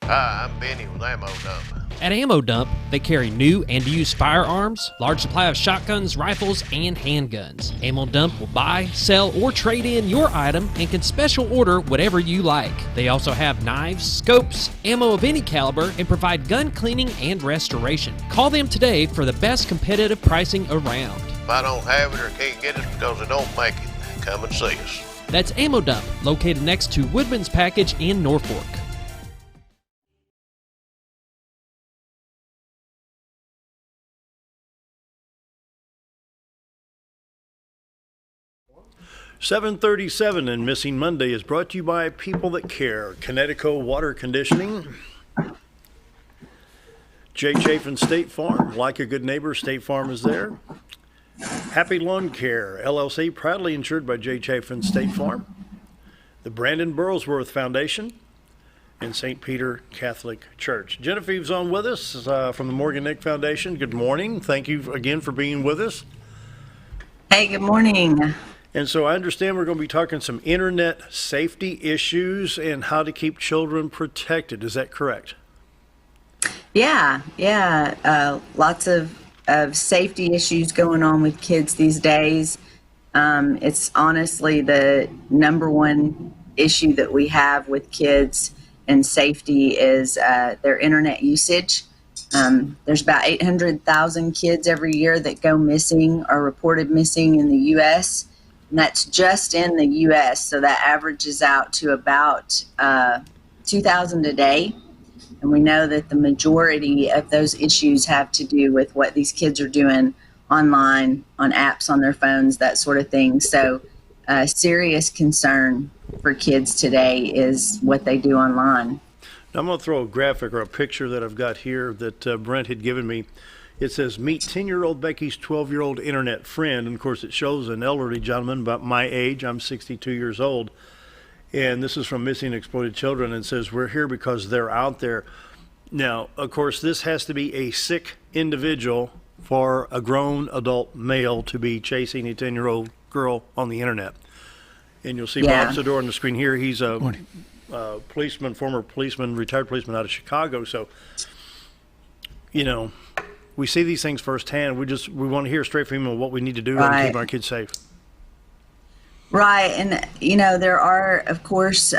Speaker 11: Hi, I'm Benny with Ammo Dump.
Speaker 1: At Ammo Dump, they carry new and used firearms, large supply of shotguns, rifles, and handguns. Ammo Dump will buy, sell, or trade in your item and can special order whatever you like. They also have knives, scopes, ammo of any caliber, and provide gun cleaning and restoration. Call them today for the best competitive pricing around.
Speaker 11: If I don't have it or can't get it because they don't make it, come and see us.
Speaker 1: That's Ammo Dump, located next to Woodman's Package in Norfolk.
Speaker 2: .37 and Missing Monday is brought to you by People That Care, Connecticut Water Conditioning, J. Chafin State Farm, like a good neighbor, State Farm is there. Happy Lawn Care, LLC, proudly insured by J. Chafin State Farm. The Brandon Burlsworth Foundation, and St. Peter Catholic Church. Genevieve's on with us from the Morgan Nick Foundation. Good morning. Thank you again for being with us.
Speaker 12: Hey, good morning.
Speaker 2: And so I understand we're going to be talking some internet safety issues and how to keep children protected. Is that correct?
Speaker 12: Yeah. Lots of safety issues going on with kids these days. It's honestly the number one issue that we have with kids and safety is their internet usage. There's about 800,000 kids every year that go missing or reported missing in the U.S., and that's just in the U.S., so that averages out to about 2,000 a day. And we know that the majority of those issues have to do with what these kids are doing online, on apps on their phones, that sort of thing. So serious concern for kids today is what they do online.
Speaker 2: Now, I'm going to throw a graphic or a picture that I've got here that Brent had given me. It says, meet 10-year-old Becky's 12-year-old internet friend. And, of course, it shows an elderly gentleman about my age. I'm 62 years old. And this is from Missing Exploited Children, and says, we're here because they're out there. Now, of course, this has to be a sick individual for a grown adult male to be chasing a 10-year-old girl on the internet. And you'll see Bob Zdora on the screen here. He's a policeman, former policeman, retired policeman out of Chicago. So, you know, we see these things firsthand. We want to hear straight from him what we need to do to keep our kids safe.
Speaker 12: Right. And, you know, there are, of course,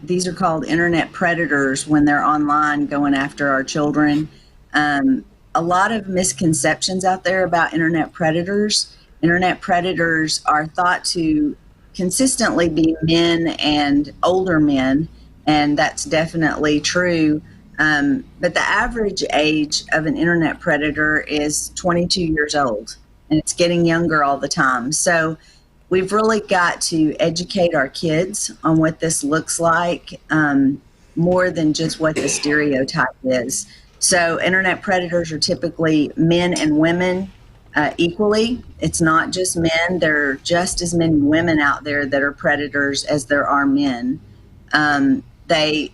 Speaker 12: these are called internet predators when they're online going after our children. A lot of misconceptions out there about internet predators. Internet predators are thought to consistently be men and older men, and that's definitely true. But the average age of an internet predator is 22 years old, and it's getting younger all the time. So we've really got to educate our kids on what this looks like, more than just what the stereotype is. So internet predators are typically men and women equally. It's not just men. There are just as many women out there that are predators as there are men. They,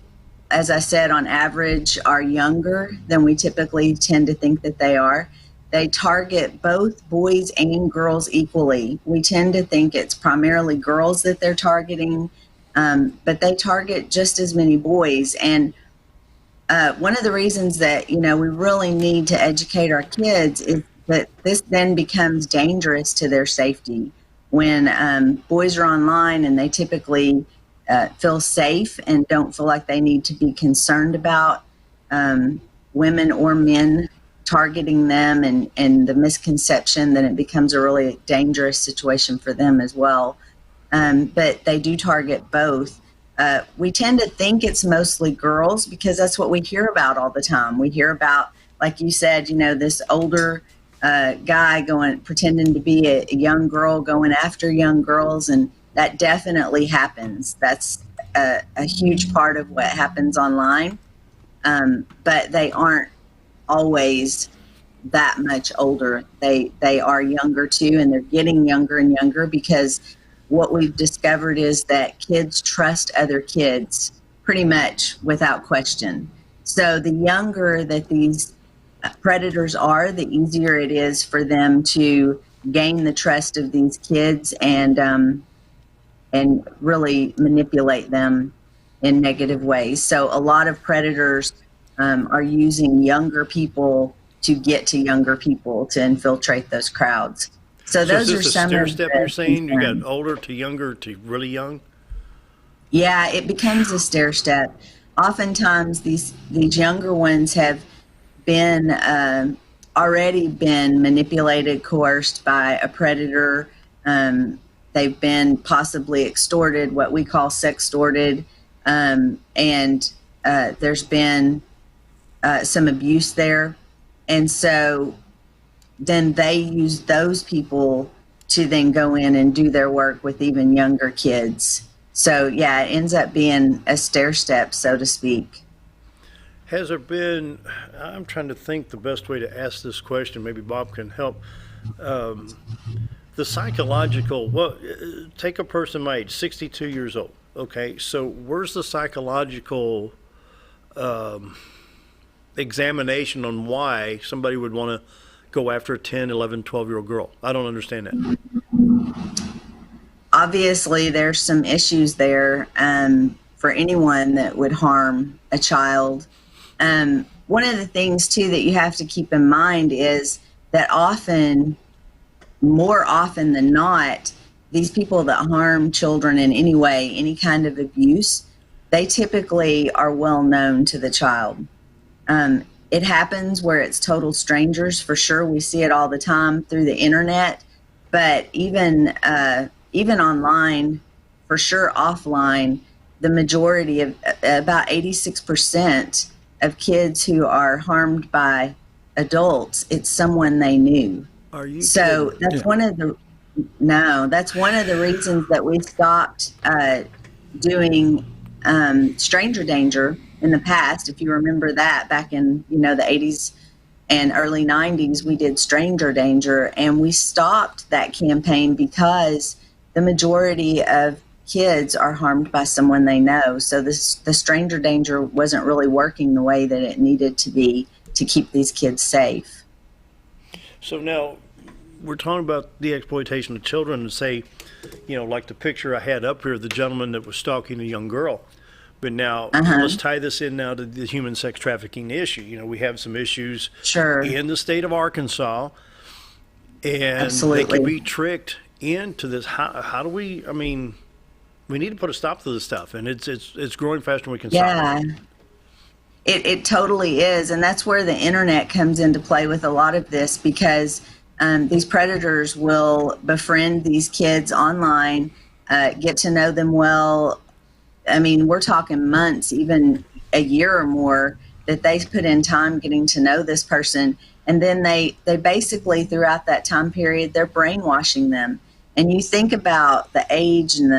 Speaker 12: as I said, on average are younger than we typically tend to think that they are. They target both boys and girls equally. We tend to think it's primarily girls that they're targeting, but they target just as many boys. And one of the reasons that, we really need to educate our kids is that this then becomes dangerous to their safety. When boys are online and they typically feel safe and don't feel like they need to be concerned about women or men targeting them, and the misconception, then it becomes a really dangerous situation for them as well. But they do target both. We tend to think it's mostly girls because that's what we hear about all the time. We hear about, like you said, this older guy pretending to be a young girl going after young girls, and that definitely happens. That's a huge part of what happens online. But they aren't always that much older. They are younger too, and they're getting younger and younger because what we've discovered is that kids trust other kids pretty much without question. So the younger that these predators are, the easier it is for them to gain the trust of these kids and really manipulate them in negative ways. So a lot of predators are using younger people to get to younger people to infiltrate those crowds. So those are some
Speaker 2: stair
Speaker 12: of
Speaker 2: step
Speaker 12: the
Speaker 2: you're saying? You
Speaker 12: concerns.
Speaker 2: got older to younger to really young?
Speaker 12: Yeah, it becomes a stair step. Oftentimes, these younger ones have been already been manipulated, coerced by a predator. They've been possibly extorted, what we call sextorted, and there's been some abuse there, and so then they use those people to then go in and do their work with even younger kids. So yeah, it ends up being a stair step, so to speak.
Speaker 2: Has there been, I'm trying to think the best way to ask this question, maybe Bob can help. The psychological, take a person my age, 62 years old. Okay, so where's the psychological examination on why somebody would want to go after a 10, 11, 12-year-old girl? I don't understand that.
Speaker 12: Obviously, there's some issues there for anyone that would harm a child. One of the things, too, that you have to keep in mind is that more often than not, these people that harm children in any way, any kind of abuse, they typically are well known to the child. It happens where it's total strangers, for sure. We see it all the time through the internet, but even online, for sure offline, the majority of about 86% of kids who are harmed by adults, it's someone they knew.
Speaker 2: Are you
Speaker 12: so
Speaker 2: kidding?
Speaker 12: that's one of the that's one of the reasons that we stopped doing stranger danger in the past. If you remember that back in the 80s and early 90s, we did stranger danger, and we stopped that campaign because the majority of kids are harmed by someone they know. So the stranger danger wasn't really working the way that it needed to be to keep these kids safe.
Speaker 2: So now we're talking about the exploitation of children, and say, like the picture I had up here, the gentleman that was stalking a young girl. But now let's tie this in now to the human sex trafficking issue. We have some issues in the state of Arkansas, and they can be tricked into this. How do we? I mean, we need to put a stop to this stuff, and it's growing faster than we can stop.
Speaker 12: It totally is, and that's where the internet comes into play with a lot of this, because these predators will befriend these kids online get to know them well. I mean, we're talking months, even a year or more, that they put in time getting to know this person. And then they basically, throughout that time period, they're brainwashing them. And you think about the age and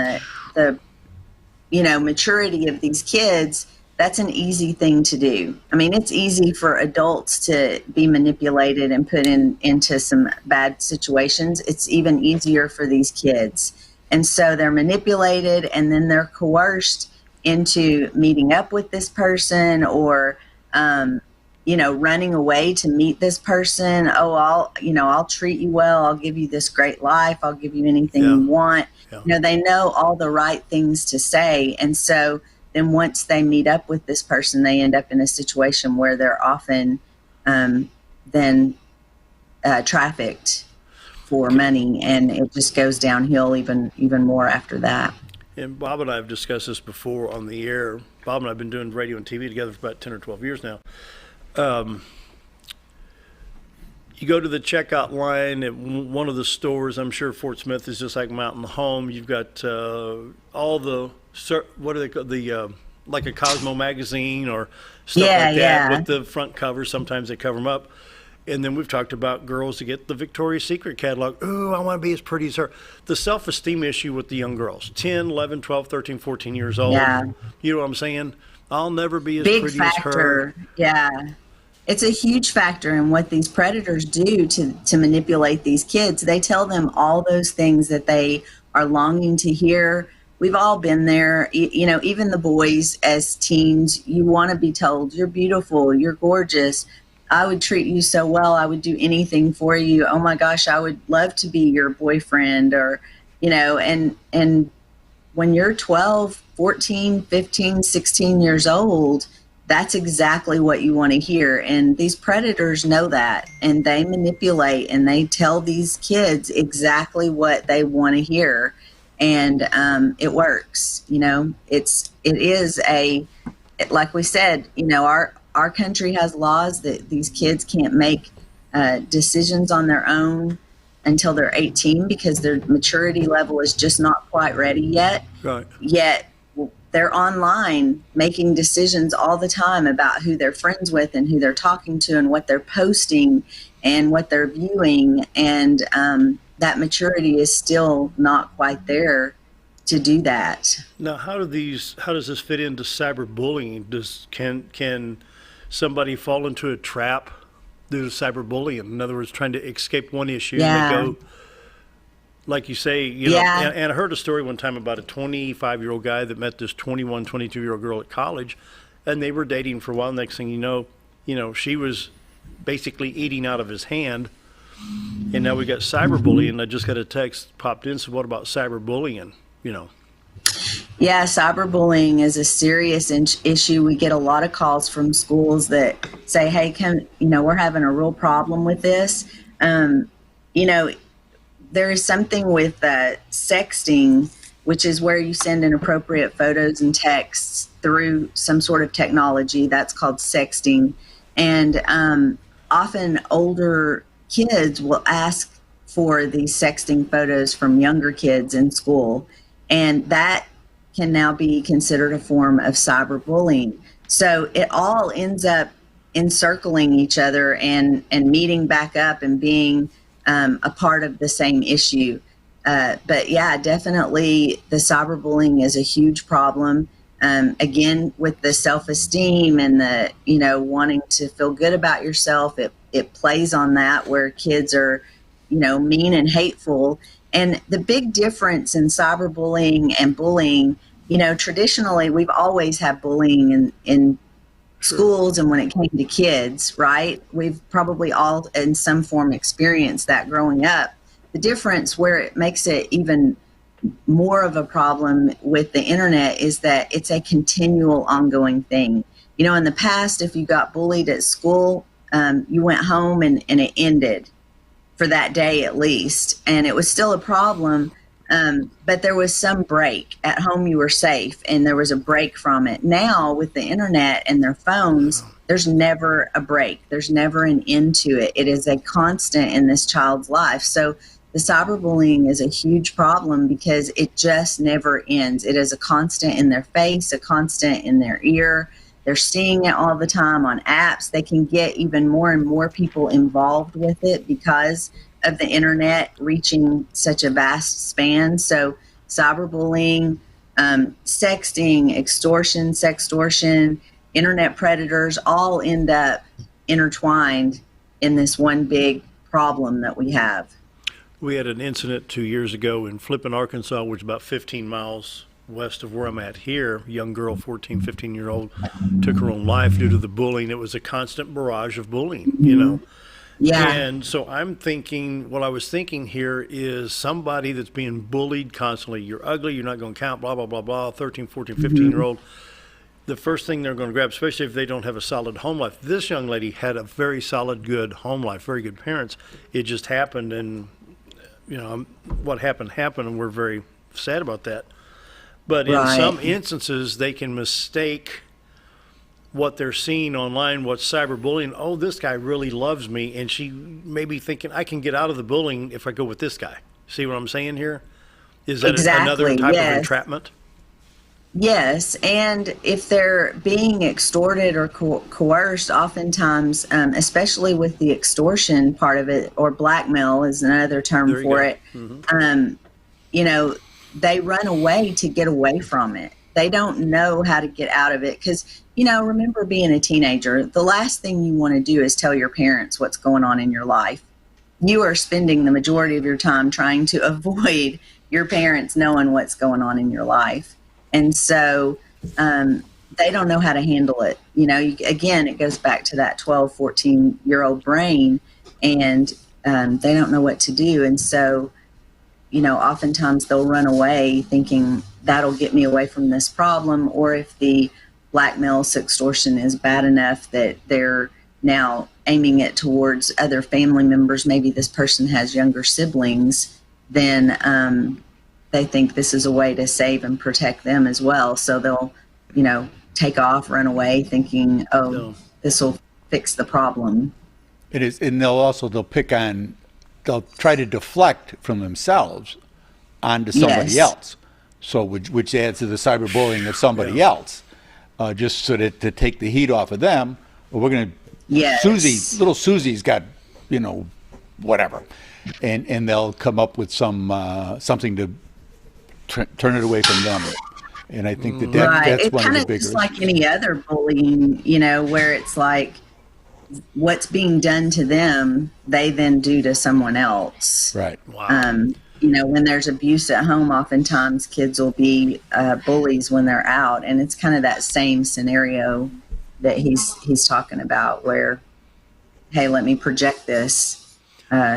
Speaker 12: the maturity of these kids, that's an easy thing to do. I mean, it's easy for adults to be manipulated and put into some bad situations. It's even easier for these kids. And so they're manipulated, and then they're coerced into meeting up with this person, or running away to meet this person. Oh, I'll treat you well. I'll give you this great life. I'll give you anything you want. Yeah. They know all the right things to say. And so then once they meet up with this person, they end up in a situation where they're often then trafficked for money, and it just goes downhill even more after that.
Speaker 2: And Bob and I have discussed this before on the air. Bob and I have been doing radio and TV together for about 10 or 12 years now. You go to the checkout line at one of the stores. I'm sure Fort Smith is just like Mountain Home. You've got all the, what are they called? Like a Cosmo magazine or stuff like that with the front cover. Sometimes they cover them up. And then we've talked about girls to get the Victoria's Secret catalog. Ooh, I want to be as pretty as her. The self-esteem issue with the young girls, 10, 11, 12, 13, 14 years old. Yeah. You know what I'm saying? I'll never be as pretty as her.
Speaker 12: Yeah. It's a huge factor in what these predators do to manipulate these kids. They tell them all those things that they are longing to hear. We've all been there. Even the boys as teens, you want to be told, you're beautiful, you're gorgeous. I would treat you so well. I would do anything for you. Oh my gosh, I would love to be your boyfriend, or, and when you're 12, 14, 15, 16 years old, that's exactly what you want to hear. And these predators know that, and they manipulate, and they tell these kids exactly what they want to hear. And it works. It is like we said, our country has laws that these kids can't make decisions on their own until they're 18, because their maturity level is just not quite ready yet.
Speaker 2: Right.
Speaker 12: Yet they're online making decisions all the time about who they're friends with and who they're talking to and what they're posting and what they're viewing. And that maturity is still not quite there to do that.
Speaker 2: Now, how does this fit into cyberbullying? Can somebody fall into a trap due to cyberbullying? In other words, trying to escape one issue, and they go, like you say, and I heard a story one time about a 25-year-old guy that met this 21, 22-year-old girl at college, and they were dating for a while. Next thing you know, she was basically eating out of his hand, and now we got cyberbullying. I just got a text popped in, so what about cyberbullying,
Speaker 12: Yeah, cyberbullying is a serious issue. We get a lot of calls from schools that say, hey, we're having a real problem with this. There is something with sexting, which is where you send inappropriate photos and texts through some sort of technology. That's called sexting. And often older kids will ask for these sexting photos from younger kids in school. And that can now be considered a form of cyberbullying. So it all ends up encircling each other and meeting back up and being a part of the same issue. But yeah, definitely the cyberbullying is a huge problem. Again, with the self-esteem and the, wanting to feel good about yourself, it plays on that, where kids are, mean and hateful. And the big difference in cyberbullying and bullying, traditionally we've always had bullying in schools, and when it came to kids, right? We've probably all in some form experienced that growing up. The difference where it makes it even more of a problem with the internet is that it's a continual ongoing thing. In the past, if you got bullied at school, you went home and it ended for that day at least. And it was still a problem, but there was some break. At home you were safe and there was a break from it. Now with the internet and their phones, there's never a break. There's never an end to it. It is a constant in this child's life. So the the cyberbullying is a huge problem because it just never ends. It is a constant in their face, a constant in their ear. They're seeing it all the time on apps. They can get even more and more people involved with it because of the internet reaching such a vast span. So cyberbullying, sexting, extortion, sextortion, internet predators all end up intertwined in this one big problem that we have.
Speaker 2: We had an incident 2 years ago in Flippin, Arkansas, which is about 15 miles west of where I'm at here. A young girl, 14, 15-year-old, took her own life due to the bullying. It was a constant barrage of bullying, you know.
Speaker 12: Yeah.
Speaker 2: And so I'm thinking, what I was thinking here is somebody that's being bullied constantly. You're ugly, you're not going to count, blah, blah, blah, blah, 13, 14, 15-year-old. The first thing they're going to grab, especially if they don't have a solid home life. This young lady had a very solid, good home life, very good parents. It just happened, and you know, what happened, and we're very sad about that. But in some instances, they can mistake what they're seeing online, what's cyberbullying. Oh, this guy really loves me, and she may be thinking, I can get out of the bullying if I go with this guy. See what I'm saying here? Is that another type of entrapment?
Speaker 12: Yes, and if they're being extorted or coerced, oftentimes, especially with the extortion part of it, or blackmail is another term for it, you know, they run away to get away from it. They don't know how to get out of it because, you know, remember being a teenager, the last thing you want to do is tell your parents what's going on in your life. You are spending the majority of your time trying to avoid your parents knowing what's going on in your life. And so they don't know how to handle it. You know, again, it goes back to that 12, 14-year-old brain, and they don't know what to do. And so, you know, oftentimes they'll run away thinking that'll get me away from this problem. Or if the blackmail, sextortion is bad enough that they're now aiming it towards other family members, maybe this person has younger siblings, then they think this is a way to save and protect them as well. So they'll, you know, take off, run away thinking, this will fix the problem.
Speaker 3: It is, and they'll try to deflect from themselves onto somebody else. So which adds to the cyberbullying of somebody else, just so that to take the heat off of them. Well, we're going to, little Susie's got, you know, whatever. And they'll come up with something to turn it away from them. And I think that's one of the bigger. It's
Speaker 12: like any other bullying, you know, where it's like what's being done to them, they then do to someone else.
Speaker 3: Right. Wow.
Speaker 12: You know, when there's abuse at home, oftentimes kids will be bullies when they're out. And it's kind of that same scenario that he's talking about where, hey, let me project this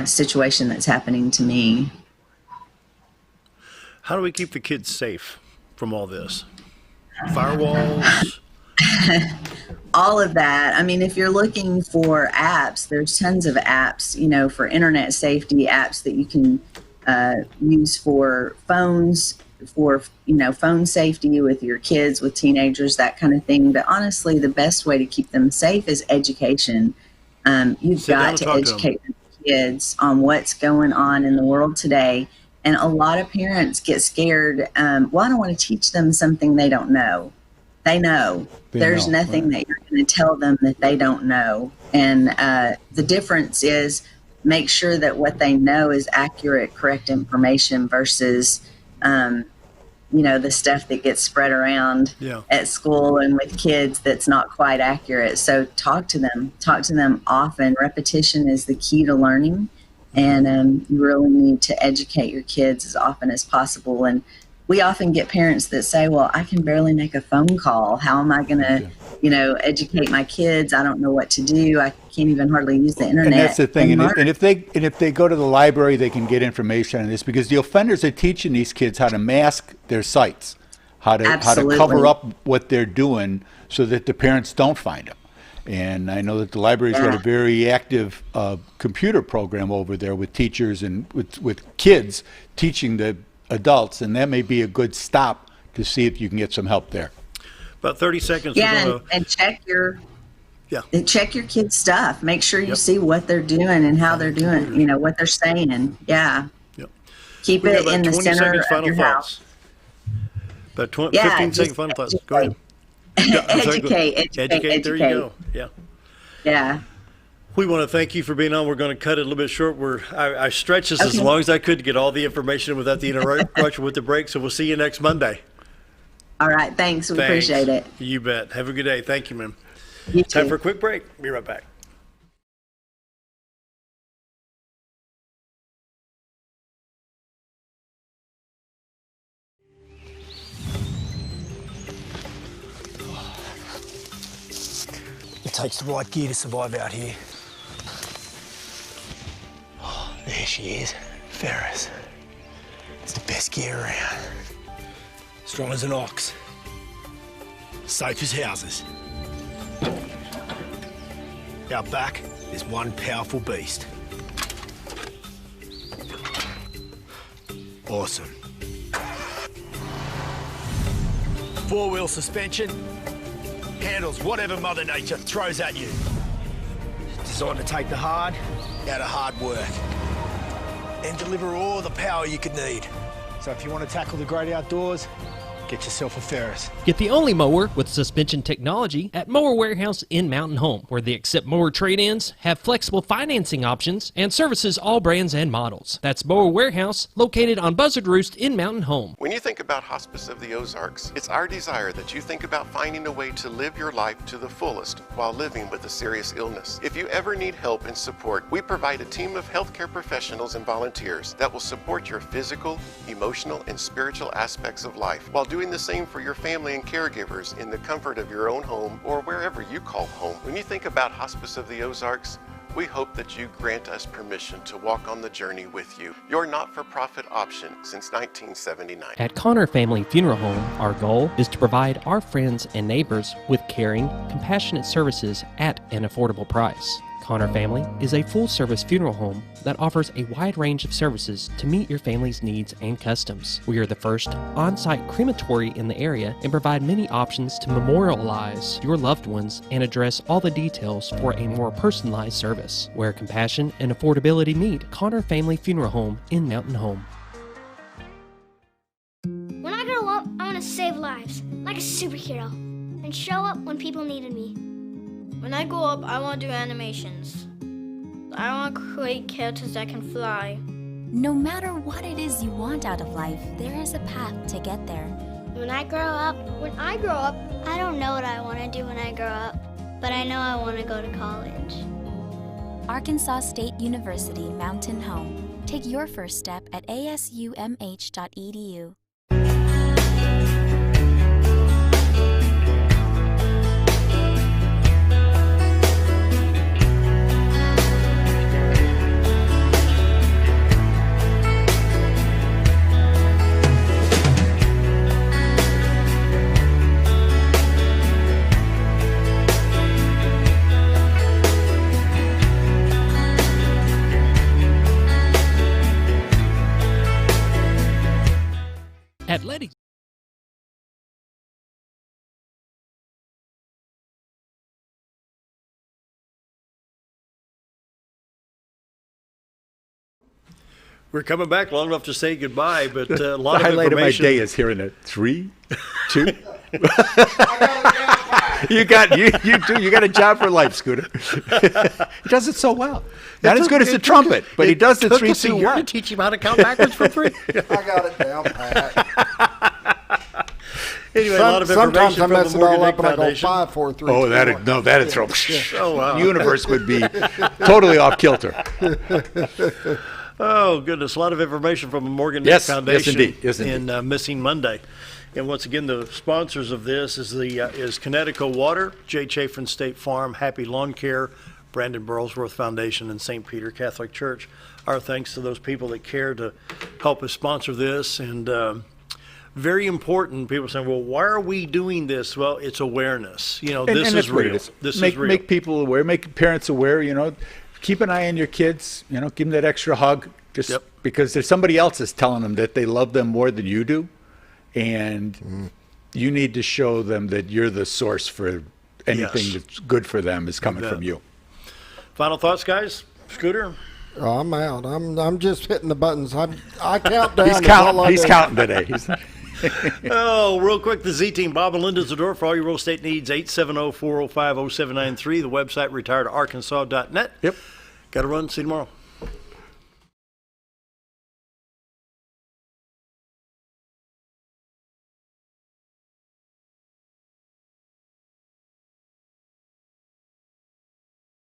Speaker 12: situation that's happening to me.
Speaker 2: How do we keep the kids safe from all this? Firewalls?
Speaker 12: All of that. I mean, if you're looking for apps, there's tons of apps, you know, for internet safety, apps that you can use for phones, for, you know, phone safety with your kids, with teenagers, that kind of thing. But honestly, the best way to keep them safe is education. You've got to educate the kids on what's going on in the world today. And a lot of parents get scared. Well, I don't want to teach them something they don't know. They know. There's nothing that you're going to tell them that they don't know. And the difference is make sure that what they know is accurate, correct information versus, you know, the stuff that gets spread around at school and with kids that's not quite accurate. So talk to them often. Repetition is the key to learning. And you really need to educate your kids as often as possible. And we often get parents that say, well, I can barely make a phone call. How am I going to, you know, educate my kids? I don't know what to do. I can't even hardly use the internet.
Speaker 3: And that's the thing. And if they go to the library, they can get information on this, because the offenders are teaching these kids how to mask their sites, how to cover up what they're doing so that the parents don't find them. And I know that the library's got a very active computer program over there with teachers and with kids teaching the adults, and that may be a good stop to see if you can get some help there.
Speaker 2: About 30 seconds.
Speaker 12: Yeah, and check your kids' stuff. Make sure you see what they're doing and how they're doing, you know, what they're saying. Yeah. Keep
Speaker 2: We got
Speaker 12: it
Speaker 2: about
Speaker 12: in the
Speaker 2: 20
Speaker 12: center
Speaker 2: seconds,
Speaker 12: of
Speaker 2: final
Speaker 12: your
Speaker 2: thoughts.
Speaker 12: house.
Speaker 2: About 20,
Speaker 12: Yeah,
Speaker 2: 15
Speaker 12: just
Speaker 2: second final thoughts. Go ahead.
Speaker 12: Educate.
Speaker 2: There you go. Yeah.
Speaker 12: Yeah.
Speaker 2: We want to thank you for being on. We're going to cut it a little bit short. I stretched this as long as I could to get all the information without the interruption with the break. So we'll see you next Monday.
Speaker 12: All right. Thanks. We appreciate it.
Speaker 2: You bet. Have a good day. Thank you, ma'am.
Speaker 12: You
Speaker 2: Time
Speaker 12: too.
Speaker 2: for a quick break. Be right back.
Speaker 13: It takes the right gear to survive out here. Oh, there she is, Ferris. It's the best gear around. Strong as an ox. Safe as houses. Out back, there's one powerful beast. Awesome. Four-wheel suspension. Handles whatever Mother Nature throws at you. Designed to take the hard out of hard work and deliver all the power you could need. So if you want to tackle the great outdoors, get yourself a Ferris.
Speaker 1: Get the only mower with suspension technology at Mower Warehouse in Mountain Home, where they accept mower trade-ins, have flexible financing options, and services all brands and models. That's Mower Warehouse, located on Buzzard Roost in Mountain Home.
Speaker 14: When you think about Hospice of the Ozarks, it's our desire that you think about finding a way to live your life to the fullest while living with a serious illness. If you ever need help and support, we provide a team of healthcare professionals and volunteers that will support your physical, emotional, and spiritual aspects of life while doing the same for your family and caregivers in the comfort of your own home or wherever you call home. When you think about Hospice of the Ozarks, we hope that you grant us permission to walk on the journey with you. Your not-for-profit option since 1979.
Speaker 1: At Connor Family Funeral Home, our goal is to provide our friends and neighbors with caring, compassionate services at an affordable price. Connor Family is a full-service funeral home that offers a wide range of services to meet your family's needs and customs. We are the first on-site crematory in the area and provide many options to memorialize your loved ones and address all the details for a more personalized service. Where compassion and affordability meet, Connor Family Funeral Home in Mountain Home.
Speaker 15: When I grow up, I want to save lives, like a superhero, and show up when people needed me.
Speaker 16: When I grow up, I want to do animations. I want to create characters that can fly.
Speaker 17: No matter what it is you want out of life, there is a path to get there.
Speaker 15: When I grow up, I don't know what I want to do when I grow up, but I know I want to go to college.
Speaker 17: Arkansas State University Mountain Home. Take your first step at asumh.edu.
Speaker 1: At Letty's.
Speaker 2: We're coming back long enough to say goodbye, but a lot
Speaker 3: The
Speaker 2: of
Speaker 3: highlight of my
Speaker 2: information.
Speaker 3: day is hearing it. 3, 2. You got a job for life, Scooter. He does it so well. Not as good as the trumpet, but he does the 3, 2, 1.
Speaker 2: To teach him how to count backwards from 3.
Speaker 4: I got it down pat.
Speaker 2: Anyway, a lot of
Speaker 4: Sometimes
Speaker 2: information
Speaker 4: I
Speaker 2: from
Speaker 4: mess
Speaker 2: the
Speaker 4: it all
Speaker 2: Morgan
Speaker 4: up and I go
Speaker 2: Foundation.
Speaker 4: 5, 4, 3.
Speaker 3: Oh,
Speaker 4: 2,
Speaker 3: that'd
Speaker 4: 1.
Speaker 3: no, that'd throw.
Speaker 2: Oh, wow.
Speaker 3: The universe would be totally off kilter.
Speaker 2: Oh, goodness. A lot of information from the Morgan
Speaker 3: Yes,
Speaker 2: Foundation
Speaker 3: yes, indeed.
Speaker 2: in Missing Monday. And once again, the sponsors of this is Connecticut Water, J. Chafin State Farm, Happy Lawn Care, Brandon Burlsworth Foundation, and St. Peter Catholic Church. Our thanks to those people that care to help us sponsor this. And very important, people saying, well, why are we doing this? Well, it's awareness. You know,
Speaker 3: And
Speaker 2: this
Speaker 3: that's
Speaker 2: is
Speaker 3: what
Speaker 2: real.
Speaker 3: it is.
Speaker 2: This
Speaker 3: make,
Speaker 2: is real.
Speaker 3: Make people aware, make parents aware, keep an eye on your kids, give them that extra hug, just because there's somebody else that's telling them that they love them more than you do. And you need to show them that you're the source for anything that's good for them is coming from you.
Speaker 2: Final thoughts, guys? Scooter?
Speaker 4: Oh, I'm out. I'm just hitting the buttons. I count down.
Speaker 3: He's counting today.
Speaker 2: Oh, real quick, the Z-Team, Bob and Linda Zdora, for all your real estate needs, 870-405-0793. The website, retiredarkansas.net.
Speaker 3: Yep.
Speaker 2: Got to run. See you tomorrow.